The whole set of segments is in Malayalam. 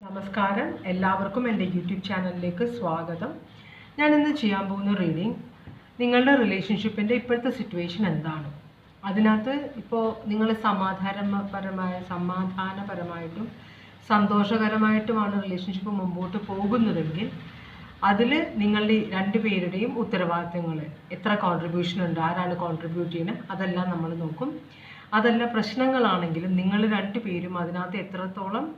നമസ്കാരം, എല്ലാവർക്കും എൻ്റെ യൂട്യൂബ് ചാനലിലേക്ക് സ്വാഗതം. ഞാനിന്ന് ചെയ്യാൻ പോകുന്ന റീഡിങ് നിങ്ങളുടെ റിലേഷൻഷിപ്പിൻ്റെ ഇപ്പോഴത്തെ സിറ്റുവേഷൻ എന്താണ്. അതിനകത്ത് ഇപ്പോൾ നിങ്ങൾ സമാധാനപരമായിട്ടും സന്തോഷകരമായിട്ടുമാണ് റിലേഷൻഷിപ്പ് മുമ്പോട്ട് പോകുന്നതെങ്കിൽ അതിൽ നിങ്ങളുടെ രണ്ടുപേരുടെയും ഉത്തരവാദിത്തങ്ങൾ എത്ര കോൺട്രിബ്യൂഷൻ ഉണ്ട്, ആരാണ് കോൺട്രിബ്യൂട്ട് ചെയ്യുന്നത്, അതെല്ലാം നമ്മൾ നോക്കും. അതല്ല പ്രശ്നങ്ങളാണെങ്കിലും നിങ്ങൾ രണ്ടുപേരും അതിനകത്ത്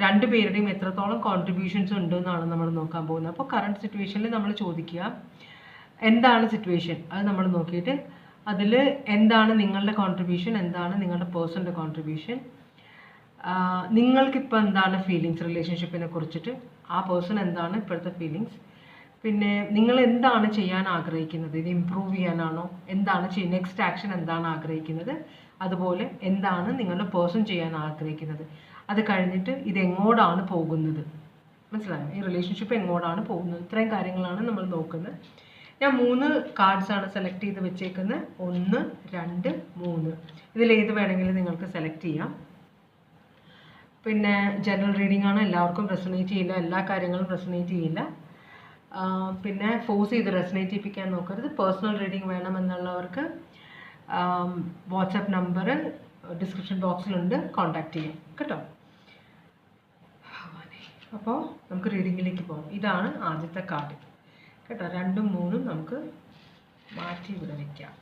രണ്ടുപേരുടെയും എത്രത്തോളം കോൺട്രിബ്യൂഷൻസ് ഉണ്ട് എന്നാണ് നമ്മൾ നോക്കാൻ പോകുന്നത്. അപ്പോൾ കറണ്ട് സിറ്റുവേഷനിൽ നമ്മൾ ചോദിക്കുക എന്താണ് സിറ്റുവേഷൻ, അത് നമ്മൾ നോക്കിയിട്ട് അതിൽ എന്താണ് നിങ്ങളുടെ കോൺട്രിബ്യൂഷൻ, എന്താണ് നിങ്ങളുടെ പേഴ്സണിൻ്റെ കോൺട്രിബ്യൂഷൻ, നിങ്ങൾക്കിപ്പോൾ എന്താണ് ഫീലിങ്സ് റിലേഷൻഷിപ്പിനെ കുറിച്ചിട്ട്, ആ പേഴ്സൺ എന്താണ് ഇപ്പോഴത്തെ ഫീലിങ്സ്, പിന്നെ നിങ്ങൾ എന്താണ് ചെയ്യാൻ ആഗ്രഹിക്കുന്നത്, ഇത് ഇമ്പ്രൂവ് ചെയ്യാനാണോ, എന്താണ് നെക്സ്റ്റ് ആക്ഷൻ എന്താണ് ആഗ്രഹിക്കുന്നത്, അതുപോലെ എന്താണ് നിങ്ങളുടെ പേഴ്സൺ ചെയ്യാൻ ആഗ്രഹിക്കുന്നത്, അത് കഴിഞ്ഞിട്ട് ഇത് എങ്ങോട്ടാണ് പോകുന്നത്, മനസ്സിലായോ, ഈ റിലേഷൻഷിപ്പ് എങ്ങോട്ടാണ് പോകുന്നത്, ഇത്രയും കാര്യങ്ങളാണ് നമ്മൾ നോക്കുന്നത്. ഞാൻ 3 കാർഡ്സാണ് സെലക്ട് ചെയ്ത് വെച്ചേക്കുന്നത്. 1, 2, 3. ഇതിലേത് വേണമെങ്കിലും നിങ്ങൾക്ക് സെലക്ട് ചെയ്യാം. പിന്നെ ജനറൽ റീഡിംഗ് ആണ്, എല്ലാവർക്കും റെസൊനേറ്റ് ചെയ്യില്ല, എല്ലാ കാര്യങ്ങളും റെസൊനേറ്റ് ചെയ്യില്ല. പിന്നെ ഫോഴ്സ് ചെയ്ത് റെസൊനേറ്റ് ചെയ്യിപ്പിക്കാൻ നോക്കരുത്. പേഴ്സണൽ റീഡിംഗ് വേണമെന്നുള്ളവർക്ക് വാട്സാപ്പ് നമ്പർ ഡിസ്ക്രിപ്ഷൻ ബോക്സിലുണ്ട്, കോൺടാക്റ്റ് ചെയ്യാം കേട്ടോ. അപ്പോൾ നമുക്ക് റീഡിങ്ങിലേക്ക് പോകാം. ഇതാണ് ആദ്യത്തെ കാർഡ് കേട്ടോ. 2ഉം 3ഉം നമുക്ക് മാറ്റി ഇവിടെ വയ്ക്കാം.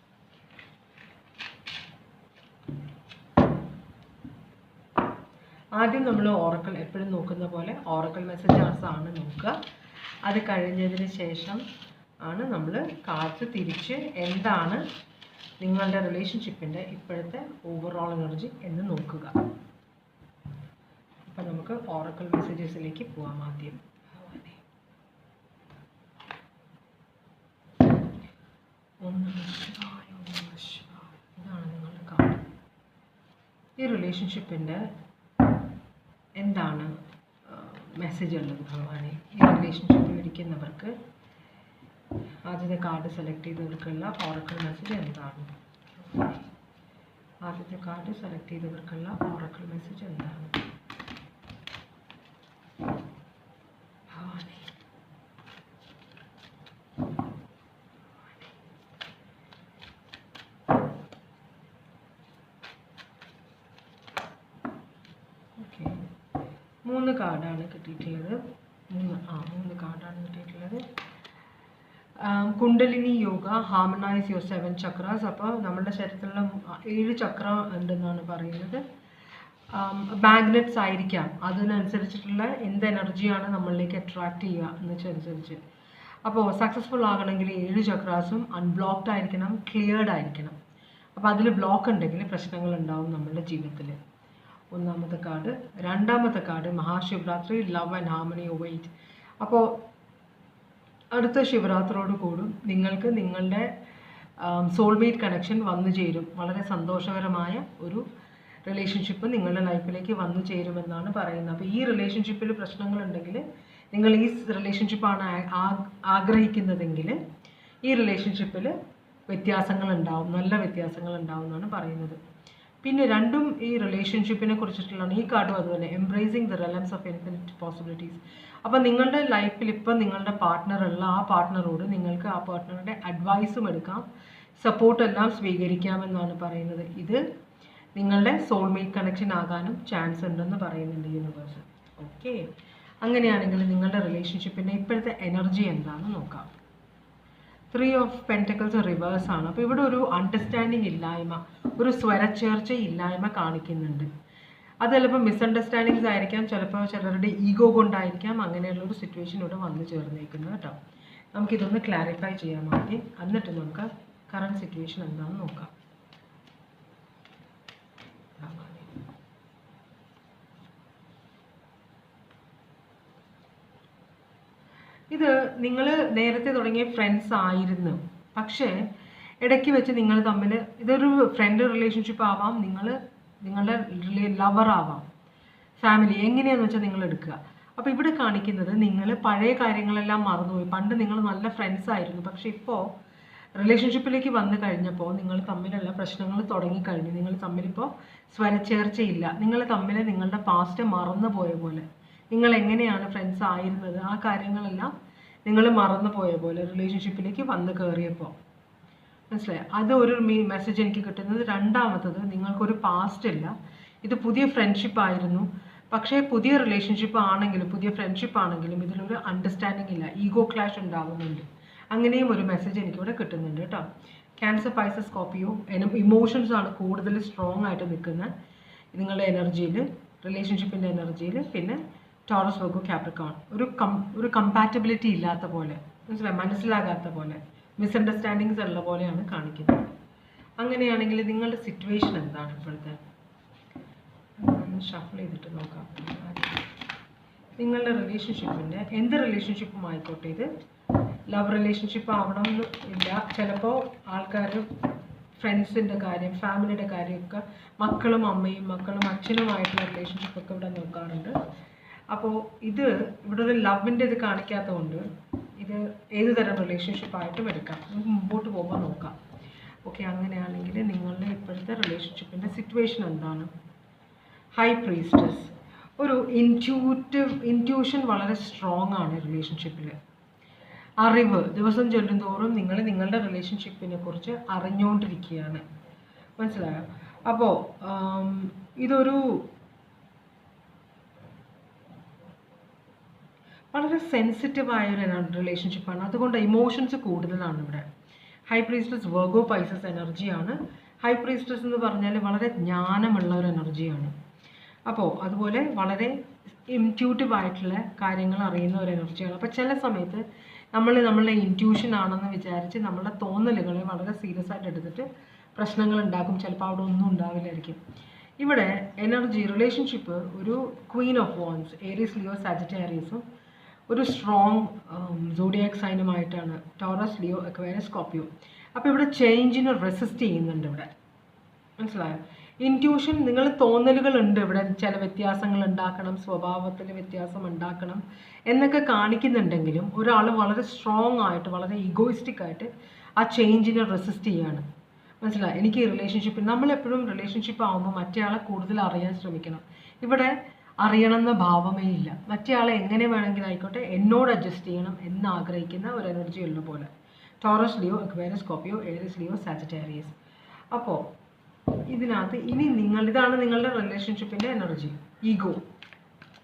ആദ്യം നമ്മൾ ഓറക്കിൾ എപ്പോഴും നോക്കുന്ന പോലെ ഓറക്കിൾ മെസ്സേജസ് ആണ് നോക്കുക. അത് കഴിഞ്ഞതിന് ശേഷം ആണ് നമ്മൾ കാർഡ്സ് തിരിച്ച് എന്താണ് നിങ്ങളുടെ റിലേഷൻഷിപ്പിൻ്റെ ഇപ്പോഴത്തെ ഓവറോൾ എനർജി എന്ന് നോക്കുക. അപ്പം നമുക്ക് ഓറക്കിൾ മെസ്സേജസിലേക്ക് പോകാം. ആദ്യം ഇതാണ് നിങ്ങളുടെ കാർഡ്. ഈ റിലേഷൻഷിപ്പിൻ്റെ എന്താണ് മെസ്സേജ് ഉള്ളത് ഭഗവാനെ, ഈ റിലേഷൻഷിപ്പിൽ ഇരിക്കുന്നവർക്ക് ആദ്യത്തെ കാർഡ് സെലക്ട് ചെയ്തവർക്കുള്ള ഓറക്കിൾ മെസ്സേജ് എന്താണ്, ആദ്യത്തെ കാർഡ് സെലക്ട് ചെയ്തവർക്കുള്ള ഓറക്കിൾ മെസ്സേജ് എന്താണ് ഭഗവാനെ. ഓക്കെ, 3 കാർഡാണ് കിട്ടിയിട്ടുള്ളത്. 3 കാർഡാണ് കിട്ടിയിട്ടുള്ളത്. Kundalini yoga, harmonise your 7 chakras. അപ്പോൾ നമ്മുടെ ശരീരത്തിലുള്ള 7 ചക്ര ഉണ്ടെന്നാണ് പറയുന്നത്. മാഗ്നറ്റ്സ് ആയിരിക്കാം, അതിനനുസരിച്ചിട്ടുള്ള എന്ത് എനർജിയാണ് നമ്മളിലേക്ക് അട്രാക്റ്റ് ചെയ്യുക എന്നുവെച്ചനുസരിച്ച്. അപ്പോൾ സക്സസ്ഫുൾ ആകണമെങ്കിൽ 7 ചക്രാസും അൺബ്ലോക്ക്ഡ് ആയിരിക്കണം, ക്ലിയർഡ് ആയിരിക്കണം. അപ്പോൾ അതിൽ ബ്ലോക്ക് ഉണ്ടെങ്കിൽ പ്രശ്നങ്ങൾ ഉണ്ടാവും നമ്മളുടെ ജീവിതത്തിൽ. ഒന്നാമത്തെ കാർഡ്. രണ്ടാമത്തെ card Mahashivratri, love and harmony weight. അപ്പോൾ അടുത്ത ശിവരാത്രിയോട് കൂടും നിങ്ങൾക്ക് നിങ്ങളുടെ സോൾമേറ്റ് കണക്ഷൻ വന്നു ചേരും. വളരെ സന്തോഷകരമായ ഒരു റിലേഷൻഷിപ്പ് നിങ്ങളുടെ ലൈഫിലേക്ക് വന്നു ചേരുമെന്നാണ് പറയുന്നത്. അപ്പോൾ ഈ റിലേഷൻഷിപ്പിൽ പ്രശ്നങ്ങളുണ്ടെങ്കിൽ, നിങ്ങൾ ഈ റിലേഷൻഷിപ്പാണ് ആഗ്രഹിക്കുന്നതെങ്കിൽ ഈ റിലേഷൻഷിപ്പിൽ വ്യത്യാസങ്ങളുണ്ടാവും, നല്ല വ്യത്യാസങ്ങളുണ്ടാവും എന്നാണ് പറയുന്നത്. പിന്നെ രണ്ടും ഈ റിലേഷൻഷിപ്പിനെ കുറിച്ചിട്ടുള്ളതാണ്. ഈ കാർഡും അതുപോലെ embracing the realms of infinite possibilities. അപ്പോൾ നിങ്ങളുടെ ലൈഫിൽ ഇപ്പം നിങ്ങളുടെ പാർട്ട്ണറുള്ള ആ പാർട്ട്ണറോട് നിങ്ങൾക്ക് ആ പാർട്ട്ണറുടെ അഡ്വൈസും എടുക്കാം, സപ്പോർട്ടെല്ലാം സ്വീകരിക്കാമെന്നാണ് പറയുന്നത്. ഇത് നിങ്ങളുടെ സോൾമേറ്റ് കണക്ഷൻ ആകാനും ചാൻസ് ഉണ്ടെന്ന് പറയുന്നുണ്ട് യൂണിവേഴ്സ്. ഓക്കെ, അങ്ങനെയാണെങ്കിൽ നിങ്ങളുടെ റിലേഷൻഷിപ്പിൻ്റെ ഇപ്പോഴത്തെ എനർജി എന്താണെന്ന് നോക്കാം. 3 ഓഫ് പെൻറ്റക്കിൾസ് റിവേഴ്സ് ആണ്. അപ്പോൾ ഇവിടെ ഒരു അണ്ടർസ്റ്റാൻഡിങ് ഇല്ലായ്മ, ഒരു സ്വരച്ചേർച്ച ഇല്ലായ്മ കാണിക്കുന്നുണ്ട്. അത് ചിലപ്പോൾ മിസ്അണ്ടർസ്റ്റാൻഡിങ്സ് ആയിരിക്കാം, ചിലപ്പോൾ ചിലരുടെ ഈഗോ കൊണ്ടായിരിക്കാം അങ്ങനെയുള്ളൊരു സിറ്റുവേഷൻ ഇവിടെ വന്നു ചേർന്നേക്കുന്നത് കേട്ടോ. നമുക്കിതൊന്ന് ക്ലാരിഫൈ ചെയ്യാം ആദ്യം, എന്നിട്ട് നമുക്ക് കറണ്ട് സിറ്റുവേഷൻ എന്താണെന്ന് നോക്കാം. ഇത് നിങ്ങൾ നേരത്തെ തുടങ്ങിയ ഫ്രണ്ട്സ് ആയിരുന്നു, പക്ഷേ ഇടയ്ക്ക് വെച്ച് നിങ്ങൾ തമ്മിൽ, ഇതൊരു ഫ്രണ്ട് റിലേഷൻഷിപ്പ് ആവാം, നിങ്ങളുടെ ലവർ ആവാം, ഫാമിലി, എങ്ങനെയാണെന്ന് വെച്ചാൽ നിങ്ങൾ എടുക്കുക. അപ്പോൾ ഇവിടെ കാണിക്കുന്നത് നിങ്ങൾ പഴയ കാര്യങ്ങളെല്ലാം മറന്നുപോയി. പണ്ട് നിങ്ങൾ നല്ല ഫ്രണ്ട്സ് ആയിരുന്നു, പക്ഷേ ഇപ്പോൾ റിലേഷൻഷിപ്പിലേക്ക് വന്നു കഴിഞ്ഞപ്പോൾ നിങ്ങൾ തമ്മിലുള്ള പ്രശ്നങ്ങൾ തുടങ്ങിക്കഴിഞ്ഞു. നിങ്ങൾ തമ്മിലിപ്പോൾ സ്വരച്ചേർച്ചയില്ല, നിങ്ങൾ തമ്മിൽ നിങ്ങളുടെ പാസ്റ്റ് മറന്നു പോയ പോലെ, നിങ്ങൾ എങ്ങനെയാണ് ഫ്രണ്ട്സ് ആയിരുന്നത്, ആ കാര്യങ്ങളെല്ലാം നിങ്ങൾ മറന്നു പോയ പോലെ റിലേഷൻഷിപ്പിലേക്ക് വന്ന് കയറിയപ്പോൾ. മനസ്സിലായി? അത് ഒരു മെസ്സേജ് എനിക്ക് കിട്ടുന്നത്. രണ്ടാമത്തത്, നിങ്ങൾക്കൊരു പാസ്റ്റ് ഇല്ല, ഇത് പുതിയ ഫ്രണ്ട്ഷിപ്പ് ആയിരുന്നു, പക്ഷേ പുതിയ റിലേഷൻഷിപ്പ് ആണെങ്കിലും പുതിയ ഫ്രണ്ട്ഷിപ്പ് ആണെങ്കിലും ഇതിലൊരു അണ്ടർസ്റ്റാൻഡിങ് ഇല്ല, ഈഗോ ക്ലാഷ് ഉണ്ടാകുന്നുണ്ട്. അങ്ങനെയും ഒരു മെസ്സേജ് എനിക്കിവിടെ കിട്ടുന്നുണ്ട് കേട്ടോ. ക്യാൻസർ, പൈസസ്, സ്കോർപ്പിയോ ഇമോഷൻസ് ആണ് കൂടുതൽ സ്ട്രോങ് ആയിട്ട് നിൽക്കുന്നത് നിങ്ങളുടെ എനർജിയിൽ, റിലേഷൻഷിപ്പിൻ്റെ എനർജിയിൽ. പിന്നെ ടോറസ്, വെർഗോ, കാപ്രിക്കോൺ ഒരു കമ്പാറ്റബിലിറ്റി ഇല്ലാത്ത പോലെ, മനസ്സിലാകാത്ത പോലെ, മിസ്അണ്ടർസ്റ്റാൻഡിങ്സ് ഉള്ള പോലെയാണ് കാണിക്കുന്നത്. അങ്ങനെയാണെങ്കിൽ നിങ്ങളുടെ സിറ്റുവേഷൻ എന്താണ് ഇപ്പോഴത്തെ? ഷഫിൾ ചെയ്തിട്ട് നോക്കാം. നിങ്ങളുടെ റിലേഷൻഷിപ്പിൻ്റെ എന്ത് റിലേഷൻഷിപ്പും ആയിക്കോട്ടെ, ഇത് ലവ് റിലേഷൻഷിപ്പ് ആവണം എന്ന് ഇല്ല. ചിലപ്പോൾ ആൾക്കാർ ഫ്രണ്ട്സിൻ്റെ കാര്യം, ഫാമിലിയുടെ കാര്യമൊക്കെ, മക്കളും അമ്മയും മക്കളും അച്ഛനുമായിട്ടുള്ള റിലേഷൻഷിപ്പൊക്കെ ഇവിടെ നോക്കാറുണ്ട്. അപ്പോൾ ഇത് ഇവിടെ ഒരു ലവിൻ്റെ ഇത് കാണിക്കാത്തതുകൊണ്ട് ഇത് ഏത് തരം റിലേഷൻഷിപ്പായിട്ടും എടുക്കാം. നമുക്ക് മുമ്പോട്ട് പോകുമ്പോൾ നോക്കാം. ഓക്കെ, അങ്ങനെയാണെങ്കിൽ നിങ്ങളുടെ ഇപ്പോഴത്തെ റിലേഷൻഷിപ്പിൻ്റെ സിറ്റുവേഷൻ എന്താണ്? ഹൈ പ്രീസ്റ്റസ്, ഒരു ഇൻറ്റ്യൂഷൻ വളരെ സ്ട്രോങ് ആണ് റിലേഷൻഷിപ്പിൽ. അറിവ് ദിവസം ചെല്ലുന്തോറും നിങ്ങൾ നിങ്ങളുടെ റിലേഷൻഷിപ്പിനെ കുറിച്ച് അറിഞ്ഞുകൊണ്ടിരിക്കുകയാണ്. മനസ്സിലായോ? അപ്പോൾ ഇതൊരു വളരെ സെൻസിറ്റീവായൊരു റിലേഷൻഷിപ്പാണ്. അതുകൊണ്ട് ഇമോഷൻസ് കൂടുതലാണ് ഇവിടെ. ഹൈ പ്രീസ്റ്റസ് വെർഗോ പൈസസ് എനർജിയാണ്. ഹൈ പ്രീസ്റ്റസ് എന്ന് പറഞ്ഞാൽ വളരെ ജ്ഞാനമുള്ള ഒരു എനർജിയാണ്. അപ്പോൾ അതുപോലെ വളരെ ഇൻറ്റ്യൂട്ടീവ് ആയിട്ടുള്ള കാര്യങ്ങൾ അറിയുന്ന ഒരു എനർജിയാണ്. അപ്പോൾ ചില സമയത്ത് നമ്മളുടെ ഇൻറ്റ്യൂഷൻ ആണെന്ന് വിചാരിച്ച് നമ്മളുടെ തോന്നലുകളെ വളരെ സീരിയസ് ആയിട്ട് എടുത്തിട്ട് പ്രശ്നങ്ങൾ ഉണ്ടാക്കും. ചിലപ്പോൾ അവിടെ ഒന്നും ഉണ്ടാവില്ലായിരിക്കും. ഇവിടെ എനർജി റിലേഷൻഷിപ്പ് ഒരു queen of wands, Aries, Leo, സാജിറ്റേറിയസും ഒരു സ്ട്രോങ് സോഡിയാക് സൈനുമായിട്ടാണ് ടോറസ്, ലിയോ, അക്വേറിയസ്, സ്കോർപ്പിയോ. അപ്പോൾ ഇവിടെ ചേഞ്ചിനെ റെസിസ്റ്റ് ചെയ്യുന്നുണ്ട് ഇവിടെ. മനസ്സിലായോ? ഇൻറ്റ്യൂഷൻ, നിങ്ങൾ തോന്നലുകളുണ്ട് ഇവിടെ, ചില വ്യത്യാസങ്ങൾ ഉണ്ടാക്കണം, സ്വഭാവത്തിൽ വ്യത്യാസം ഉണ്ടാക്കണം എന്നൊക്കെ കാണിക്കുന്നുണ്ടെങ്കിലും ഒരാൾ വളരെ സ്ട്രോങ് ആയിട്ട്, വളരെ ഈഗോയിസ്റ്റിക് ആയിട്ട് ആ ചേഞ്ചിനെ റെസിസ്റ്റ് ചെയ്യാണ്. മനസ്സിലായി? എനിക്ക് ഈ റിലേഷൻഷിപ്പ്, നമ്മളെപ്പോഴും റിലേഷൻഷിപ്പ് ആകുമ്പോൾ മറ്റേ ആളെ കൂടുതൽ അറിയാൻ ശ്രമിക്കണം. ഇവിടെ അറിയണമെന്ന ഭാവമേ ഇല്ല. മറ്റേ ആളെ എങ്ങനെ വേണമെങ്കിലും ആയിക്കോട്ടെ എന്നോട് അഡ്ജസ്റ്റ് ചെയ്യണം എന്ന് ആഗ്രഹിക്കുന്ന ഒരു എനർജി ഉള്ള പോലെ. Taurus, Leo, Aquarius, Scorpio, Aries, Leo, Sagittarius. അപ്പോൾ ഇതിനകത്ത് ഇനി ഇതാണ് നിങ്ങളുടെ റിലേഷൻഷിപ്പിൻ്റെ എനർജി. ഈഗോ,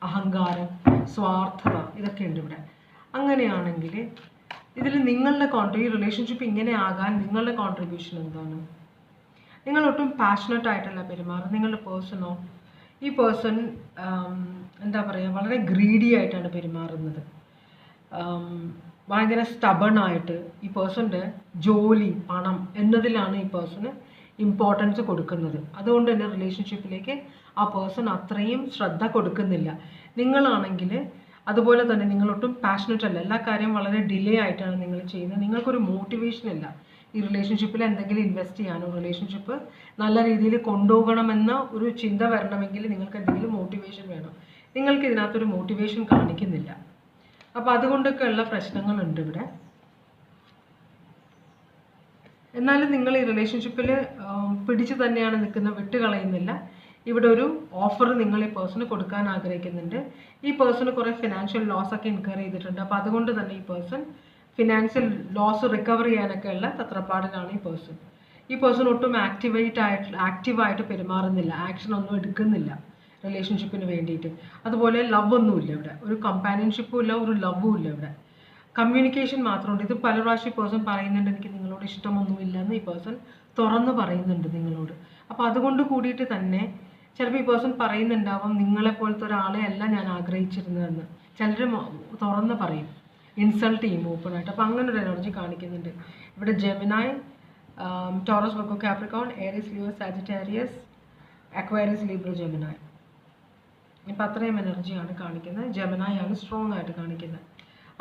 അഹങ്കാരം, സ്വാർത്ഥത, ഇതൊക്കെ ഉണ്ട് ഇവിടെ. അങ്ങനെയാണെങ്കിൽ ഇതിൽ നിങ്ങളുടെ ഈ റിലേഷൻഷിപ്പ് ഇങ്ങനെ ആകാൻ നിങ്ങളുടെ കോൺട്രിബ്യൂഷൻ എന്താണ്? നിങ്ങൾ ഒട്ടും പാഷനറ്റ് ആയിട്ടല്ല പെരുമാറുന്നത്. നിങ്ങളുടെ പേഴ്സണോ, ഈ പേഴ്സൺ എന്താ പറയുക, വളരെ ഗ്രീഡി ആയിട്ടാണ് പെരുമാറുന്നത്. ഭയങ്കര സ്റ്റബൺ ആയിട്ട് ഈ പേഴ്സൻ്റെ ജോലി, പണം എന്നതിലാണ് ഈ പേഴ്സണ് ഇമ്പോർട്ടൻസ് കൊടുക്കുന്നത്. അതുകൊണ്ട് തന്നെ റിലേഷൻഷിപ്പിലേക്ക് ആ പേഴ്സൺ അത്രയും ശ്രദ്ധ കൊടുക്കുന്നില്ല. നിങ്ങളാണെങ്കിൽ അതുപോലെ തന്നെ നിങ്ങളൊട്ടും പാഷനറ്റ് അല്ല. എല്ലാ കാര്യം വളരെ ഡിലേ ആയിട്ടാണ് നിങ്ങൾ ചെയ്യുന്നത്. നിങ്ങൾക്കൊരു മോട്ടിവേഷൻ ഇല്ല ഈ റിലേഷൻഷിപ്പിൽ എന്തെങ്കിലും ഇൻവെസ്റ്റ് ചെയ്യാനോ, റിലേഷൻഷിപ്പ് നല്ല രീതിയിൽ കൊണ്ടുപോകണമെന്ന ഒരു ചിന്ത വരണമെങ്കിൽ നിങ്ങൾക്ക് എന്തെങ്കിലും മോട്ടിവേഷൻ വേണം. നിങ്ങൾക്ക് ഇതിനകത്തൊരു മോട്ടിവേഷൻ കാണിക്കുന്നില്ല. അപ്പോൾ അതുകൊണ്ടൊക്കെ ഉള്ള പ്രശ്നങ്ങളുണ്ട് ഇവിടെ. എന്നാലും നിങ്ങൾ ഈ റിലേഷൻഷിപ്പിൽ പിടിച്ചു തന്നെയാണ് നിൽക്കുന്നത്, വിട്ടുകളയുന്നില്ല. ഇവിടെ ഒരു ഓഫർ നിങ്ങൾ ഈ പേഴ്സണ് കൊടുക്കാൻ ആഗ്രഹിക്കുന്നുണ്ട്. ഈ പേഴ്സണ് കുറേ ഫിനാൻഷ്യൽ ലോസ് ഒക്കെ ഇൻകർ ചെയ്തിട്ടുണ്ട്. അപ്പോൾ അതുകൊണ്ട് തന്നെ ഈ പേഴ്സൺ ഫിനാൻഷ്യൽ ലോസ് റിക്കവർ ചെയ്യാനൊക്കെ ഉള്ള തത്രപ്പാടിലാണ് ഈ പേഴ്സൺ ഒട്ടും ആക്റ്റീവായിട്ട് പെരുമാറുന്നില്ല, ആക്ഷൻ ഒന്നും എടുക്കുന്നില്ല റിലേഷൻഷിപ്പിന് വേണ്ടിയിട്ട്. അതുപോലെ ലവ് ഒന്നുമില്ല ഇവിടെ, ഒരു കമ്പാനിയൻഷിപ്പും ഇല്ല, ഒരു ലവും ഇല്ല ഇവിടെ. കമ്മ്യൂണിക്കേഷൻ മാത്രമുണ്ട്. ഇത് പല പ്രാവശ്യം ഈ പേഴ്സൺ പറയുന്നുണ്ട് എനിക്ക് നിങ്ങളോട് ഇഷ്ടമൊന്നുമില്ല എന്ന് ഈ പേഴ്സൺ തുറന്ന് പറയുന്നുണ്ട് നിങ്ങളോട്. അപ്പോൾ അതുകൊണ്ട് കൂടിയിട്ട് തന്നെ ചിലപ്പോൾ ഈ പേഴ്സൺ പറയുന്നുണ്ടാവും നിങ്ങളെപ്പോലത്തെ ഒരാളെ അല്ല ഞാൻ ആഗ്രഹിച്ചിരുന്നതെന്ന്. ചിലർ തുറന്ന് പറയും, ഇൻസൾട്ട് ചെയ്യും ഓപ്പണായിട്ട്. അപ്പോൾ അങ്ങനെ ഒരു എനർജി കാണിക്കുന്നുണ്ട് ഇവിടെ. Gemini, Taurus, Virgo, Capricorn, Aries, Leo, Sagittarius, Aquarius, Libra, Gemini. ഇപ്പം അത്രയും എനർജിയാണ് കാണിക്കുന്നത്. ജെമിനായി ആണ് സ്ട്രോങ് ആയിട്ട് കാണിക്കുന്നത്.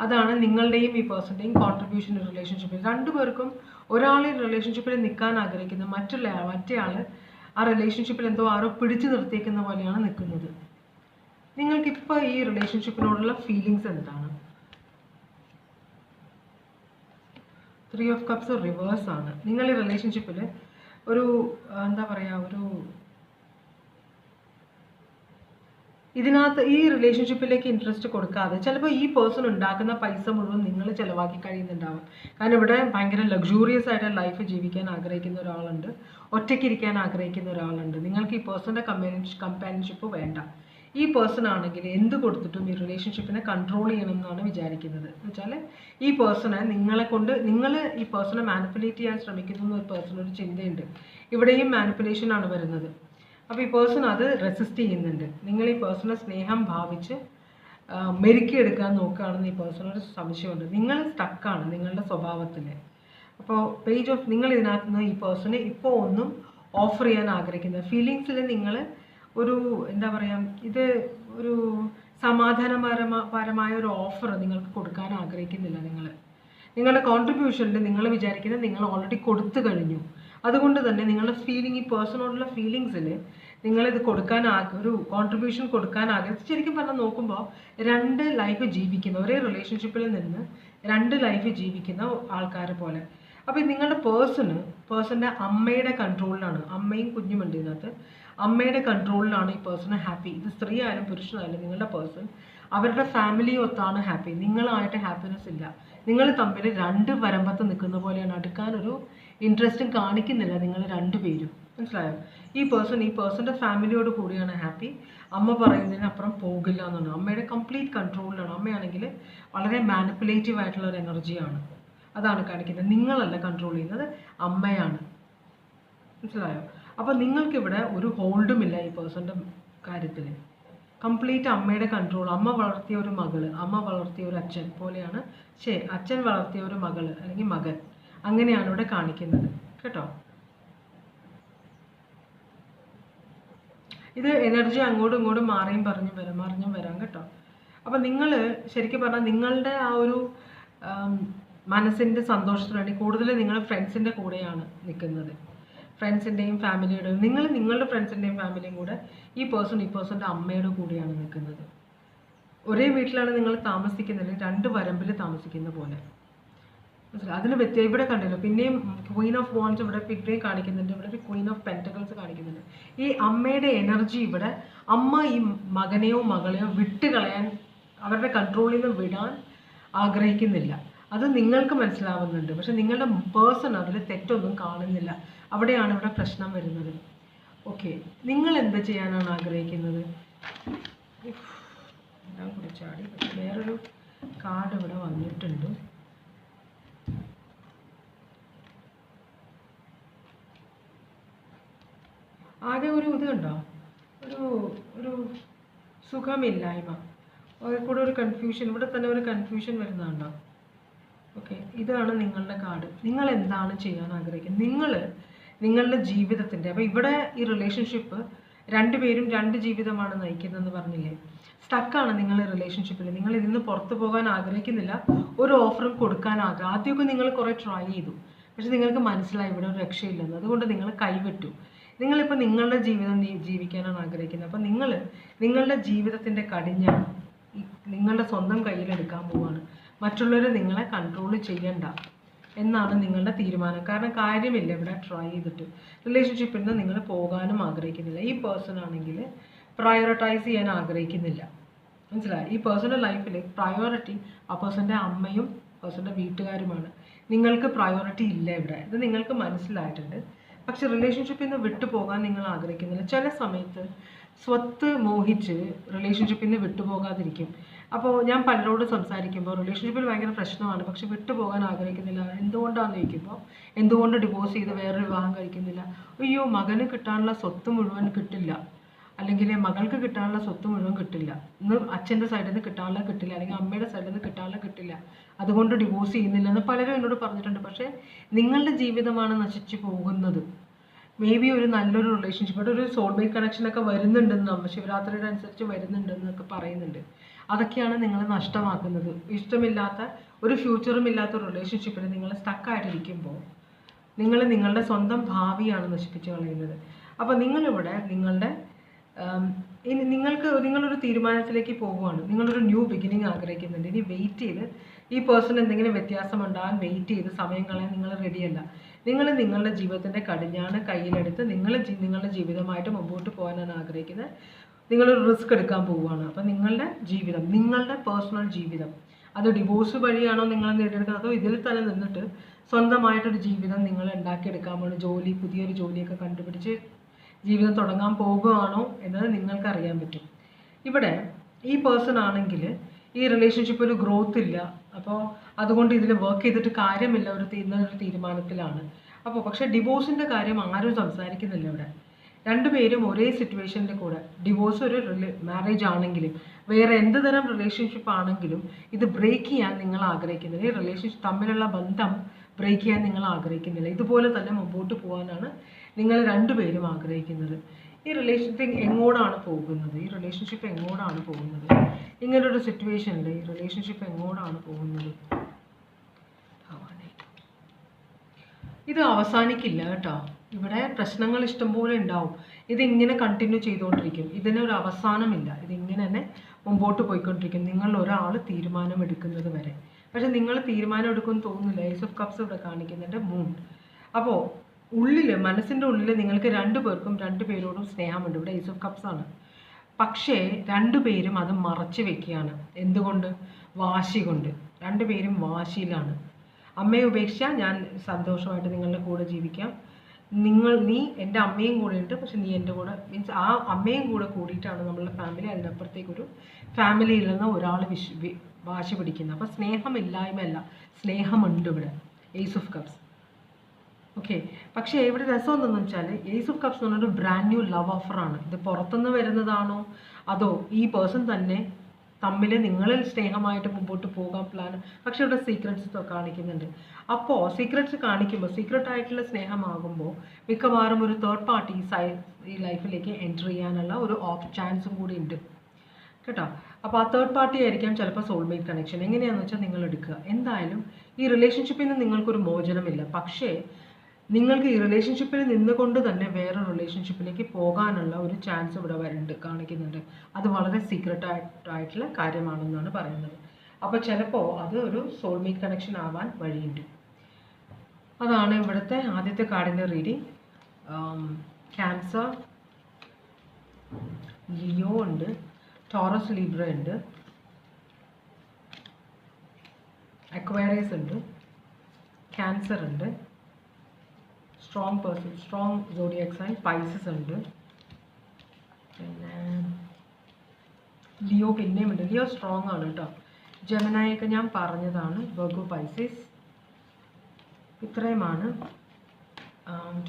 അതാണ് നിങ്ങളുടെയും ഈ പേഴ്സൻ്റെയും കോൺട്രിബ്യൂഷൻ റിലേഷൻഷിപ്പിൽ. രണ്ടുപേർക്കും ഒരാൾ ഈ റിലേഷൻഷിപ്പിൽ നിൽക്കാൻ ആഗ്രഹിക്കുന്നത്, മറ്റേ ആൾ ആ റിലേഷൻഷിപ്പിൽ എന്തോ ആരോ പിടിച്ചു നിർത്തിയേക്കുന്ന പോലെയാണ് നിൽക്കുന്നത്. നിങ്ങൾക്കിപ്പോൾ ഈ റിലേഷൻഷിപ്പിനോടുള്ള ഫീലിങ്സ് എന്താണ്? 3 ഓഫ് കപ്സ് റിവേഴ്സ് ആണ്. നിങ്ങൾ ഈ റിലേഷൻഷിപ്പിൽ ഒരു എന്താ പറയുക, ഇതിനകത്ത് ഈ റിലേഷൻഷിപ്പിലേക്ക് ഇൻട്രസ്റ്റ് കൊടുക്കാതെ ചിലപ്പോൾ ഈ പേഴ്സൺ ഉണ്ടാക്കുന്ന പൈസ മുഴുവൻ നിങ്ങൾ ചിലവാക്കി കഴിയുന്നുണ്ടാവും. കാരണം ഇവിടെ ഭയങ്കര ലക്ഷൂറിയസ് ആയിട്ട് ലൈഫ് ജീവിക്കാൻ ആഗ്രഹിക്കുന്ന ഒരാളുണ്ട്, ഒറ്റയ്ക്കിരിക്കാൻ ആഗ്രഹിക്കുന്ന ഒരാളുണ്ട്. നിങ്ങൾക്ക് ഈ പേഴ്സണിൻ്റെ കമ്പാനിയൻഷിപ്പ് വേണ്ട. ഈ പേഴ്സൺ ആണെങ്കിൽ എന്ത് കൊടുത്തിട്ടും ഈ റിലേഷൻഷിപ്പിനെ കൺട്രോൾ ചെയ്യണം എന്നാണ് വിചാരിക്കുന്നത്. എന്ന് വെച്ചാൽ ഈ പേഴ്സണെ നിങ്ങൾ ഈ പേഴ്സണെ മാനിപ്പുലേറ്റ് ചെയ്യാൻ ശ്രമിക്കുന്ന ഒരു പേഴ്സണൊരു ചിന്തയുണ്ട്. ഇവിടെയും മാനിപ്പുലേഷനാണ് വരുന്നത്. അപ്പോൾ ഈ പേഴ്സൺ അത് റെസിസ്റ്റ് ചെയ്യുന്നുണ്ട്. നിങ്ങൾ ഈ പേഴ്സണെ സ്നേഹം ഭാവിച്ച് മെരുക്കിയെടുക്കാൻ നോക്കുകയാണെന്ന് ഈ പേഴ്സണൊരു സംശയമുണ്ട്. നിങ്ങൾ സ്റ്റക്കാണ് നിങ്ങളുടെ സ്വഭാവത്തിൽ. അപ്പോൾ നിങ്ങൾ ഇതിനകത്ത് നിന്ന് ഈ പേഴ്സണെ ഇപ്പോൾ ഒന്നും ഓഫർ ചെയ്യാൻ ആഗ്രഹിക്കുന്നത് ഫീലിങ്സിൽ നിങ്ങൾ ഒരു എന്താ പറയുക, ഇത് ഒരു സമാധാനപരമായ ഒരു ഓഫർ നിങ്ങൾക്ക് കൊടുക്കാൻ ആഗ്രഹിക്കുന്നില്ല. നിങ്ങളുടെ കോൺട്രിബ്യൂഷനിൽ നിങ്ങൾ വിചാരിക്കുന്നത് നിങ്ങൾ ഓൾറെഡി കൊടുത്തു കഴിഞ്ഞു. അതുകൊണ്ട് തന്നെ നിങ്ങളുടെ ഫീലിംഗ്, ഈ പേഴ്സണോടുള്ള ഫീലിങ്സിൽ നിങ്ങളിത് കൊടുക്കാൻ ഒരു കോൺട്രിബ്യൂഷൻ കൊടുക്കാൻ ആഗ്രഹിച്ച് ശരിക്കും പറഞ്ഞാൽ നോക്കുമ്പോൾ 2 ലൈഫ് ജീവിക്കുന്ന, ഒരേ റിലേഷൻഷിപ്പിൽ നിന്ന് 2 ലൈഫ് ജീവിക്കുന്ന ആൾക്കാരെ പോലെ. അപ്പോൾ നിങ്ങളുടെ പേഴ്സൻ്റെ അമ്മയുടെ കൺട്രോളിലാണ്, അമ്മയും കുഞ്ഞുമുണ്ട് ഇതിനകത്ത്, അമ്മയുടെ കൺട്രോളിലാണ് ഈ പേഴ്സണ് ഹാപ്പി. ഇത് സ്ത്രീ ആയാലും പുരുഷനായാലും നിങ്ങളുടെ പേഴ്സൺ അവരുടെ ഫാമിലി ഒത്താണ് ഹാപ്പി. നിങ്ങളായിട്ട് ഹാപ്പിനെസ് ഇല്ല. നിങ്ങൾ തമ്മിൽ 2 വരമ്പത്ത് നിൽക്കുന്ന പോലെയാണ്. അടുക്കാനൊരു ഇൻട്രസ്റ്റും കാണിക്കുന്നില്ല നിങ്ങൾ 2 പേരും. മനസ്സിലായോ? ഈ പേഴ്സൻ്റെ ഫാമിലിയോട് കൂടിയാണ് ഹാപ്പി. അമ്മ പറയുന്നതിനപ്പുറം പോകില്ല എന്നാണ്. അമ്മയുടെ കംപ്ലീറ്റ് കൺട്രോളിലാണ്. അമ്മയാണെങ്കിൽ വളരെ മാനിപ്പുലേറ്റീവ് ആയിട്ടുള്ള ഒരു എനർജിയാണ്. അതാണ് കാണിക്കുന്നത്. നിങ്ങളല്ല കൺട്രോൾ ചെയ്യുന്നത്, അമ്മയാണ്. മനസ്സിലായോ? അപ്പോൾ നിങ്ങൾക്കിവിടെ ഒരു ഹോൾഡുമില്ല ഈ പേഴ്സൻ്റെ കാര്യത്തിൽ. കംപ്ലീറ്റ് അമ്മയുടെ കൺട്രോൾ. അമ്മ വളർത്തിയ ഒരു മകള്, അമ്മ വളർത്തിയ ഒരു അച്ഛൻ പോലെയാണ്. അച്ഛൻ വളർത്തിയ ഒരു മകള് അല്ലെങ്കിൽ മകൻ, അങ്ങനെയാണ് ഇവിടെ കാണിക്കുന്നത് കേട്ടോ. ഇത് എനർജി അങ്ങോട്ടും ഇങ്ങോട്ടും മറിഞ്ഞും വരാം കേട്ടോ. അപ്പം നിങ്ങൾ ശരിക്കും പറഞ്ഞാൽ നിങ്ങളുടെ ആ ഒരു മനസ്സിൻ്റെ സന്തോഷത്തിന് വേണ്ടി കൂടുതൽ നിങ്ങൾ ഫ്രണ്ട്സിൻ്റെ കൂടെയാണ് നിൽക്കുന്നത്. ഫ്രണ്ട്സിൻ്റെയും ഫാമിലിയുടെയും, നിങ്ങളുടെ ഫ്രണ്ട്സിൻ്റെയും ഫാമിലിയും കൂടെ ഈ പേഴ്സൻ്റെ അമ്മയുടെ കൂടെയാണ് നിൽക്കുന്നത്. ഒരേ വീട്ടിലാണ് നിങ്ങൾ താമസിക്കുന്നത്, 2 വരമ്പിൽ താമസിക്കുന്ന പോലെ. അതിന് ഇവിടെ കണ്ടല്ലോ. പിന്നെയും ക്വീൻ ഓഫ് വാൻഡ്സ് ഇവിടെ പിന്നെയും കാണിക്കുന്നുണ്ട്. ഇവിടെ ഒരു ക്വീൻ ഓഫ് പെൻറ്റക്കിൾസ് കാണിക്കുന്നുണ്ട്. ഈ അമ്മയുടെ എനർജി ഇവിടെ, അമ്മ ഈ മകനെയോ മകളെയോ വിട്ടുകളയാൻ, അവരുടെ കൺട്രോളിൽ നിന്ന് വിടാൻ ആഗ്രഹിക്കുന്നില്ല. അത് നിങ്ങൾക്ക് മനസ്സിലാവുന്നുണ്ട്. പക്ഷെ നിങ്ങളുടെ പേഴ്സൺ അതിൽ തെറ്റൊന്നും കാണുന്നില്ല. അവിടെയാണ് ഇവിടെ പ്രശ്നം വരുന്നത്. ഓക്കെ, നിങ്ങൾ എന്ത് ചെയ്യാനാണ് ആഗ്രഹിക്കുന്നത്? എല്ലാം കൂടെ ചാടി. പക്ഷെ വേറൊരു കാർഡ് ഇവിടെ വന്നിട്ടുണ്ട്. ആകെ ഒരു ഇത് കണ്ടോ, ഒരു സുഖമില്ലായ്മ, കൂടെ ഒരു കൺഫ്യൂഷൻ. ഇവിടെ തന്നെ ഒരു കൺഫ്യൂഷൻ വരുന്നുണ്ടോ? ഓക്കെ, ഇതാണ് നിങ്ങളുടെ കാർഡ്. നിങ്ങൾ എന്താണ് ചെയ്യാൻ ആഗ്രഹിക്കുന്നത്? നിങ്ങളുടെ ജീവിതത്തിൻ്റെ, അപ്പോൾ ഇവിടെ ഈ റിലേഷൻഷിപ്പ് 2 പേരും 2 ജീവിതമാണ് നയിക്കുന്നതെന്ന് പറഞ്ഞില്ലേ. സ്റ്റക്കാണ് നിങ്ങൾ റിലേഷൻഷിപ്പിൽ. നിങ്ങൾ ഇതിന്ന് പുറത്തു പോകാൻ ആഗ്രഹിക്കുന്നില്ല. ഒരു ഓഫറും കൊടുക്കാൻ ആദ്യമൊക്കെ നിങ്ങൾ കുറേ ട്രൈ ചെയ്തു, പക്ഷെ നിങ്ങൾക്ക് മനസ്സിലായി ഇവിടെ ഒരു രക്ഷയില്ലെന്ന്. അതുകൊണ്ട് നിങ്ങൾ കൈവിട്ടു. നിങ്ങളിപ്പോൾ നിങ്ങളുടെ ജീവിതം ജീവിക്കാനാണ് ആഗ്രഹിക്കുന്നത്. അപ്പോൾ നിങ്ങളുടെ ജീവിതത്തിൻ്റെ കടിഞ്ഞാണ് നിങ്ങളുടെ സ്വന്തം കയ്യിലെടുക്കാൻ പോവുകയാണ്. മറ്റുള്ളവരെ നിങ്ങളെ കൺട്രോൾ ചെയ്യണ്ട എന്നാണ് നിങ്ങളുടെ തീരുമാനം. കാരണം കാര്യമില്ല ഇവിടെ ട്രൈ ചെയ്തിട്ട്. റിലേഷൻഷിപ്പിൽ നിന്ന് നിങ്ങൾ പോകാനും ആഗ്രഹിക്കുന്നില്ല. ഈ പേഴ്സൺ ആണെങ്കിൽ പ്രയോറിറ്റൈസ് ചെയ്യാൻ ആഗ്രഹിക്കുന്നില്ല. മനസ്സിലായി? ഈ പേഴ്സണൽ ലൈഫിൽ പ്രയോറിറ്റി ആ പേഴ്സൻ്റെ അമ്മയും പേഴ്സൻ്റെ വീട്ടുകാരുമാണ്. നിങ്ങൾക്ക് പ്രയോറിറ്റി ഇല്ല ഇവിടെ. ഇത് നിങ്ങൾക്ക് മനസ്സിലായിട്ടുണ്ട്. പക്ഷെ റിലേഷൻഷിപ്പിൽ നിന്ന് വിട്ടുപോകാൻ നിങ്ങൾ ആഗ്രഹിക്കുന്നില്ല. ചില സമയത്ത് സ്വത്ത് മോഹിച്ച് റിലേഷൻഷിപ്പിൽ നിന്ന് വിട്ടുപോകാതിരിക്കും. അപ്പോൾ ഞാൻ പലരോട് സംസാരിക്കുമ്പോൾ റിലേഷൻഷിപ്പിൽ ഭയങ്കര പ്രശ്നമാണ്, പക്ഷെ വിട്ടുപോകാൻ ആഗ്രഹിക്കുന്നില്ല. എന്തുകൊണ്ടാണെന്ന് ചോദിക്കുമ്പോൾ എന്തുകൊണ്ട് ഡിവോഴ്സ് ചെയ്ത് വേറൊരു വിവാഹം കഴിക്കുന്നില്ല? അയ്യോ, മകന് കിട്ടാനുള്ള സ്വത്ത് മുഴുവൻ കിട്ടില്ല, അല്ലെങ്കിൽ മകൾക്ക് കിട്ടാനുള്ള സ്വത്ത് മുഴുവൻ കിട്ടില്ല, ഇന്ന് അച്ഛൻ്റെ സൈഡിൽ നിന്ന് കിട്ടാനുള്ള കിട്ടില്ല, അല്ലെങ്കിൽ അമ്മയുടെ സൈഡിൽ നിന്ന് കിട്ടാനുള്ള കിട്ടില്ല, അതുകൊണ്ട് ഡിവോഴ്സ് ചെയ്യുന്നില്ല എന്ന് പലരും എന്നോട് പറഞ്ഞിട്ടുണ്ട്. പക്ഷേ നിങ്ങളുടെ ജീവിതമാണ് നശിച്ചു പോകുന്നത്. മേ ബി ഒരു നല്ലൊരു റിലേഷൻഷിപ്പ്, ഒരു സോൾമേറ്റ് കണക്ഷനൊക്കെ വരുന്നുണ്ടെന്ന്, ശിവരാത്രിയുടെ അനുസരിച്ച് വരുന്നുണ്ടെന്നൊക്കെ പറയുന്നുണ്ട്. അതൊക്കെയാണ് നിങ്ങൾ നഷ്ടമാക്കുന്നത്. ഇഷ്ടമില്ലാത്ത ഒരു ഫ്യൂച്ചറും ഇല്ലാത്ത ഒരു റിലേഷൻഷിപ്പിൽ നിങ്ങൾ സ്റ്റക്കായിട്ടിരിക്കുമ്പോൾ നിങ്ങൾ നിങ്ങളുടെ സ്വന്തം ഭാവിയാണ് നശിപ്പിച്ച് കളയുന്നത്. അപ്പോൾ നിങ്ങളിവിടെ നിങ്ങളൊരു തീരുമാനത്തിലേക്ക് പോവുകയാണ്. നിങ്ങളൊരു ന്യൂ ബിഗിനിങ് ആഗ്രഹിക്കുന്നുണ്ട്. ഇനി വെയിറ്റ് ചെയ്ത് ഈ പേഴ്സൺ എന്തെങ്കിലും വ്യത്യാസം ഉണ്ടാകാൻ വെയിറ്റ് ചെയ്ത് സമയം കളയാൻ നിങ്ങൾ റെഡിയല്ല. നിങ്ങളുടെ ജീവിതത്തിൻ്റെ കടിഞ്ഞാണ് കയ്യിലെടുത്ത് നിങ്ങളുടെ ജീവിതമായിട്ട് മുമ്പോട്ട് പോകാനാണ് ആഗ്രഹിക്കുന്നത്. നിങ്ങളൊരു റിസ്ക് എടുക്കാൻ പോവുകയാണ്. അപ്പം നിങ്ങളുടെ ജീവിതം, നിങ്ങളുടെ പേഴ്സണൽ ജീവിതം, അത് ഡിവോഴ്സ് വഴിയാണോ നിങ്ങൾ നേടിയെടുക്കുന്നത്, അതോ ഇതിൽ തന്നെ നിന്നിട്ട് സ്വന്തമായിട്ടൊരു ജീവിതം നിങ്ങൾ ഉണ്ടാക്കിയെടുക്കാൻ പോകുന്ന ജോലി, പുതിയൊരു ജോലിയൊക്കെ കണ്ടുപിടിച്ച് ജീവിതം തുടങ്ങാൻ പോകുകയാണോ എന്നത് നിങ്ങൾക്ക് അറിയാൻ പറ്റും. ഇവിടെ ഈ പേഴ്സൺ ആണെങ്കിൽ ഈ റിലേഷൻഷിപ്പ് ഒരു ഗ്രോത്ത് ഇല്ല, അപ്പോൾ അതുകൊണ്ട് ഇതിൽ വർക്ക് ചെയ്തിട്ട് കാര്യമില്ല, ഒരു തീരുമാനത്തിലാണ്. അപ്പോൾ പക്ഷേ ഡിവോഴ്സിൻ്റെ കാര്യം ആരും സംസാരിക്കുന്നില്ല ഇവിടെ. രണ്ടുപേരും ഒരേ സിറ്റുവേഷനിൽ കൂടെ, ഡിവോഴ്സ് ഒരു മാരേജ് ആണെങ്കിലും വേറെ എന്ത് തരം റിലേഷൻഷിപ്പ് ആണെങ്കിലും ഇത് ബ്രേക്ക് ചെയ്യാൻ നിങ്ങൾ ആഗ്രഹിക്കുന്നില്ല. ഈ റിലേഷൻഷിപ്പ് തമ്മിലുള്ള ബന്ധം ബ്രേക്ക് ചെയ്യാൻ നിങ്ങൾ ആഗ്രഹിക്കുന്നില്ല. ഇതുപോലെ തന്നെ മുമ്പോട്ട് പോകാനാണ് നിങ്ങൾ രണ്ടുപേരും ആഗ്രഹിക്കുന്നത്. ഈ റിലേഷൻഷിപ്പ് എങ്ങോട്ടാണ് പോകുന്നത്? ഈ റിലേഷൻഷിപ്പ് എങ്ങോട്ടാണ് പോകുന്നത്? ഇങ്ങനൊരു സിറ്റുവേഷനിൽ ഈ റിലേഷൻഷിപ്പ് എങ്ങോട്ടാണ് പോകുന്നത്? ഇത് അവസാനിക്കില്ല കേട്ടോ. ഇവിടെ പ്രശ്നങ്ങൾ ഇഷ്ടംപോലെ ഉണ്ടാവും. ഇതിങ്ങനെ കണ്ടിന്യൂ ചെയ്തുകൊണ്ടിരിക്കും. ഇതിനൊരു അവസാനമില്ല. ഇതിങ്ങനെ തന്നെ മുമ്പോട്ട് പോയിക്കൊണ്ടിരിക്കും, നിങ്ങൾ ഒരാൾ തീരുമാനം എടുക്കുന്നത് വരെ. പക്ഷെ നിങ്ങൾ തീരുമാനം എടുക്കുമെന്ന് തോന്നുന്നില്ല. ഏസ് ഓഫ് കപ്സ് ഇവിടെ കാണിക്കുന്നുണ്ട്, മൂൺ. അപ്പോൾ ഉള്ളിൽ, മനസ്സിൻ്റെ ഉള്ളിൽ നിങ്ങൾക്ക് രണ്ടുപേരോടും സ്നേഹമുണ്ട്. ഇവിടെ ഏസ് ഓഫ് കപ്സ് ആണ്. പക്ഷേ രണ്ടുപേരും അത് മറച്ചു വെക്കുകയാണ്. എന്തുകൊണ്ട്? വാശി കൊണ്ട്. രണ്ടുപേരും വാശിയിലാണ്. അമ്മയെ ഉപേക്ഷിച്ചാൽ ഞാൻ സന്തോഷമായിട്ട് നിങ്ങളുടെ കൂടെ ജീവിക്കാം, നീ എൻ്റെ അമ്മയും കൂടെ ഉണ്ട്, പക്ഷെ നീ എൻ്റെ കൂടെ, മീൻസ് ആ അമ്മയും കൂടെ കൂടിയിട്ടാണ് നമ്മളുടെ ഫാമിലി, അതിനപ്പുറത്തേക്കൊരു ഫാമിലിയിൽ നിന്ന് ഒരാൾ വാശി പിടിക്കുന്നത്. അപ്പോൾ സ്നേഹമില്ലായ്മയല്ല, സ്നേഹമുണ്ട് ഇവിടെ. Ace of cups. ഓക്കെ. പക്ഷേ ഇവിടെ രസം എന്തെന്ന് വെച്ചാൽ ഏസ് ഓഫ് കപ്സ് എന്ന് പറഞ്ഞൊരു ബ്രാൻഡ് ന്യൂ ലവ് ഓഫറാണ്. ഇത് പുറത്തുനിന്ന് വരുന്നതാണോ അതോ ഈ പേഴ്സൺ തന്നെ തമ്മിൽ നിങ്ങളിൽ സ്നേഹമായിട്ട് മുമ്പോട്ട് പോകാൻ പ്ലാൻ? പക്ഷെ ഇവിടെ സീക്രട്സ് കാണിക്കുന്നുണ്ട്. അപ്പോൾ സീക്രട്സ് കാണിക്കുമ്പോൾ, സീക്രട്ട് ആയിട്ടുള്ള സ്നേഹമാകുമ്പോൾ മിക്കവാറും ഒരു തേർഡ് പാർട്ടി ഈ ലൈഫിലേക്ക് എൻറ്റർ ചെയ്യാനുള്ള ഒരു ചാൻസും കൂടി ഉണ്ട് കേട്ടോ. അപ്പോൾ ആ തേർഡ് പാർട്ടി ആയിരിക്കാം ചിലപ്പോൾ സോൾമേറ്റ് കണക്ഷൻ. എങ്ങനെയാണെന്ന് വെച്ചാൽ നിങ്ങൾ എടുക്കുക. എന്തായാലും ഈ റിലേഷൻഷിപ്പിൽ നിന്ന് നിങ്ങൾക്കൊരു മോചനമില്ല. പക്ഷേ നിങ്ങൾക്ക് ഈ റിലേഷൻഷിപ്പിൽ നിന്നുകൊണ്ട് തന്നെ വേറെ റിലേഷൻഷിപ്പിലേക്ക് പോകാനുള്ള ഒരു ചാൻസ് ഇവിടെ കാണിക്കുന്നുണ്ട്. അത് വളരെ സീക്രട്ടായിട്ടുള്ള കാര്യമാണെന്നാണ് പറയുന്നത്. അപ്പോൾ ചിലപ്പോൾ അത് ഒരു സോൾമേറ്റ് കണക്ഷൻ ആവാൻ വഴിയുണ്ട്. അതാണ് ഇവിടുത്തെ ആദ്യത്തെ കാർഡിൻ്റെ റീഡിങ്. ക്യാൻസർ, ലിയോ ഉണ്ട്, ടോറസ് ലീബ്ര ഉണ്ട്, അക്വേറിയസ് ഉണ്ട്, ക്യാൻസർ ഉണ്ട്, strong person, strong zodiac sign Pisces ഉണ്ട്, പിന്നെ ലിയോ പിന്നെയും ഉണ്ട്. ലിയോ സ്ട്രോങ് ആണ് കേട്ടോ. ജെമിനായൊക്കെ ഞാൻ പറഞ്ഞതാണ്. വെർഗോ, പൈസസ്, ഇത്രയുമാണ്.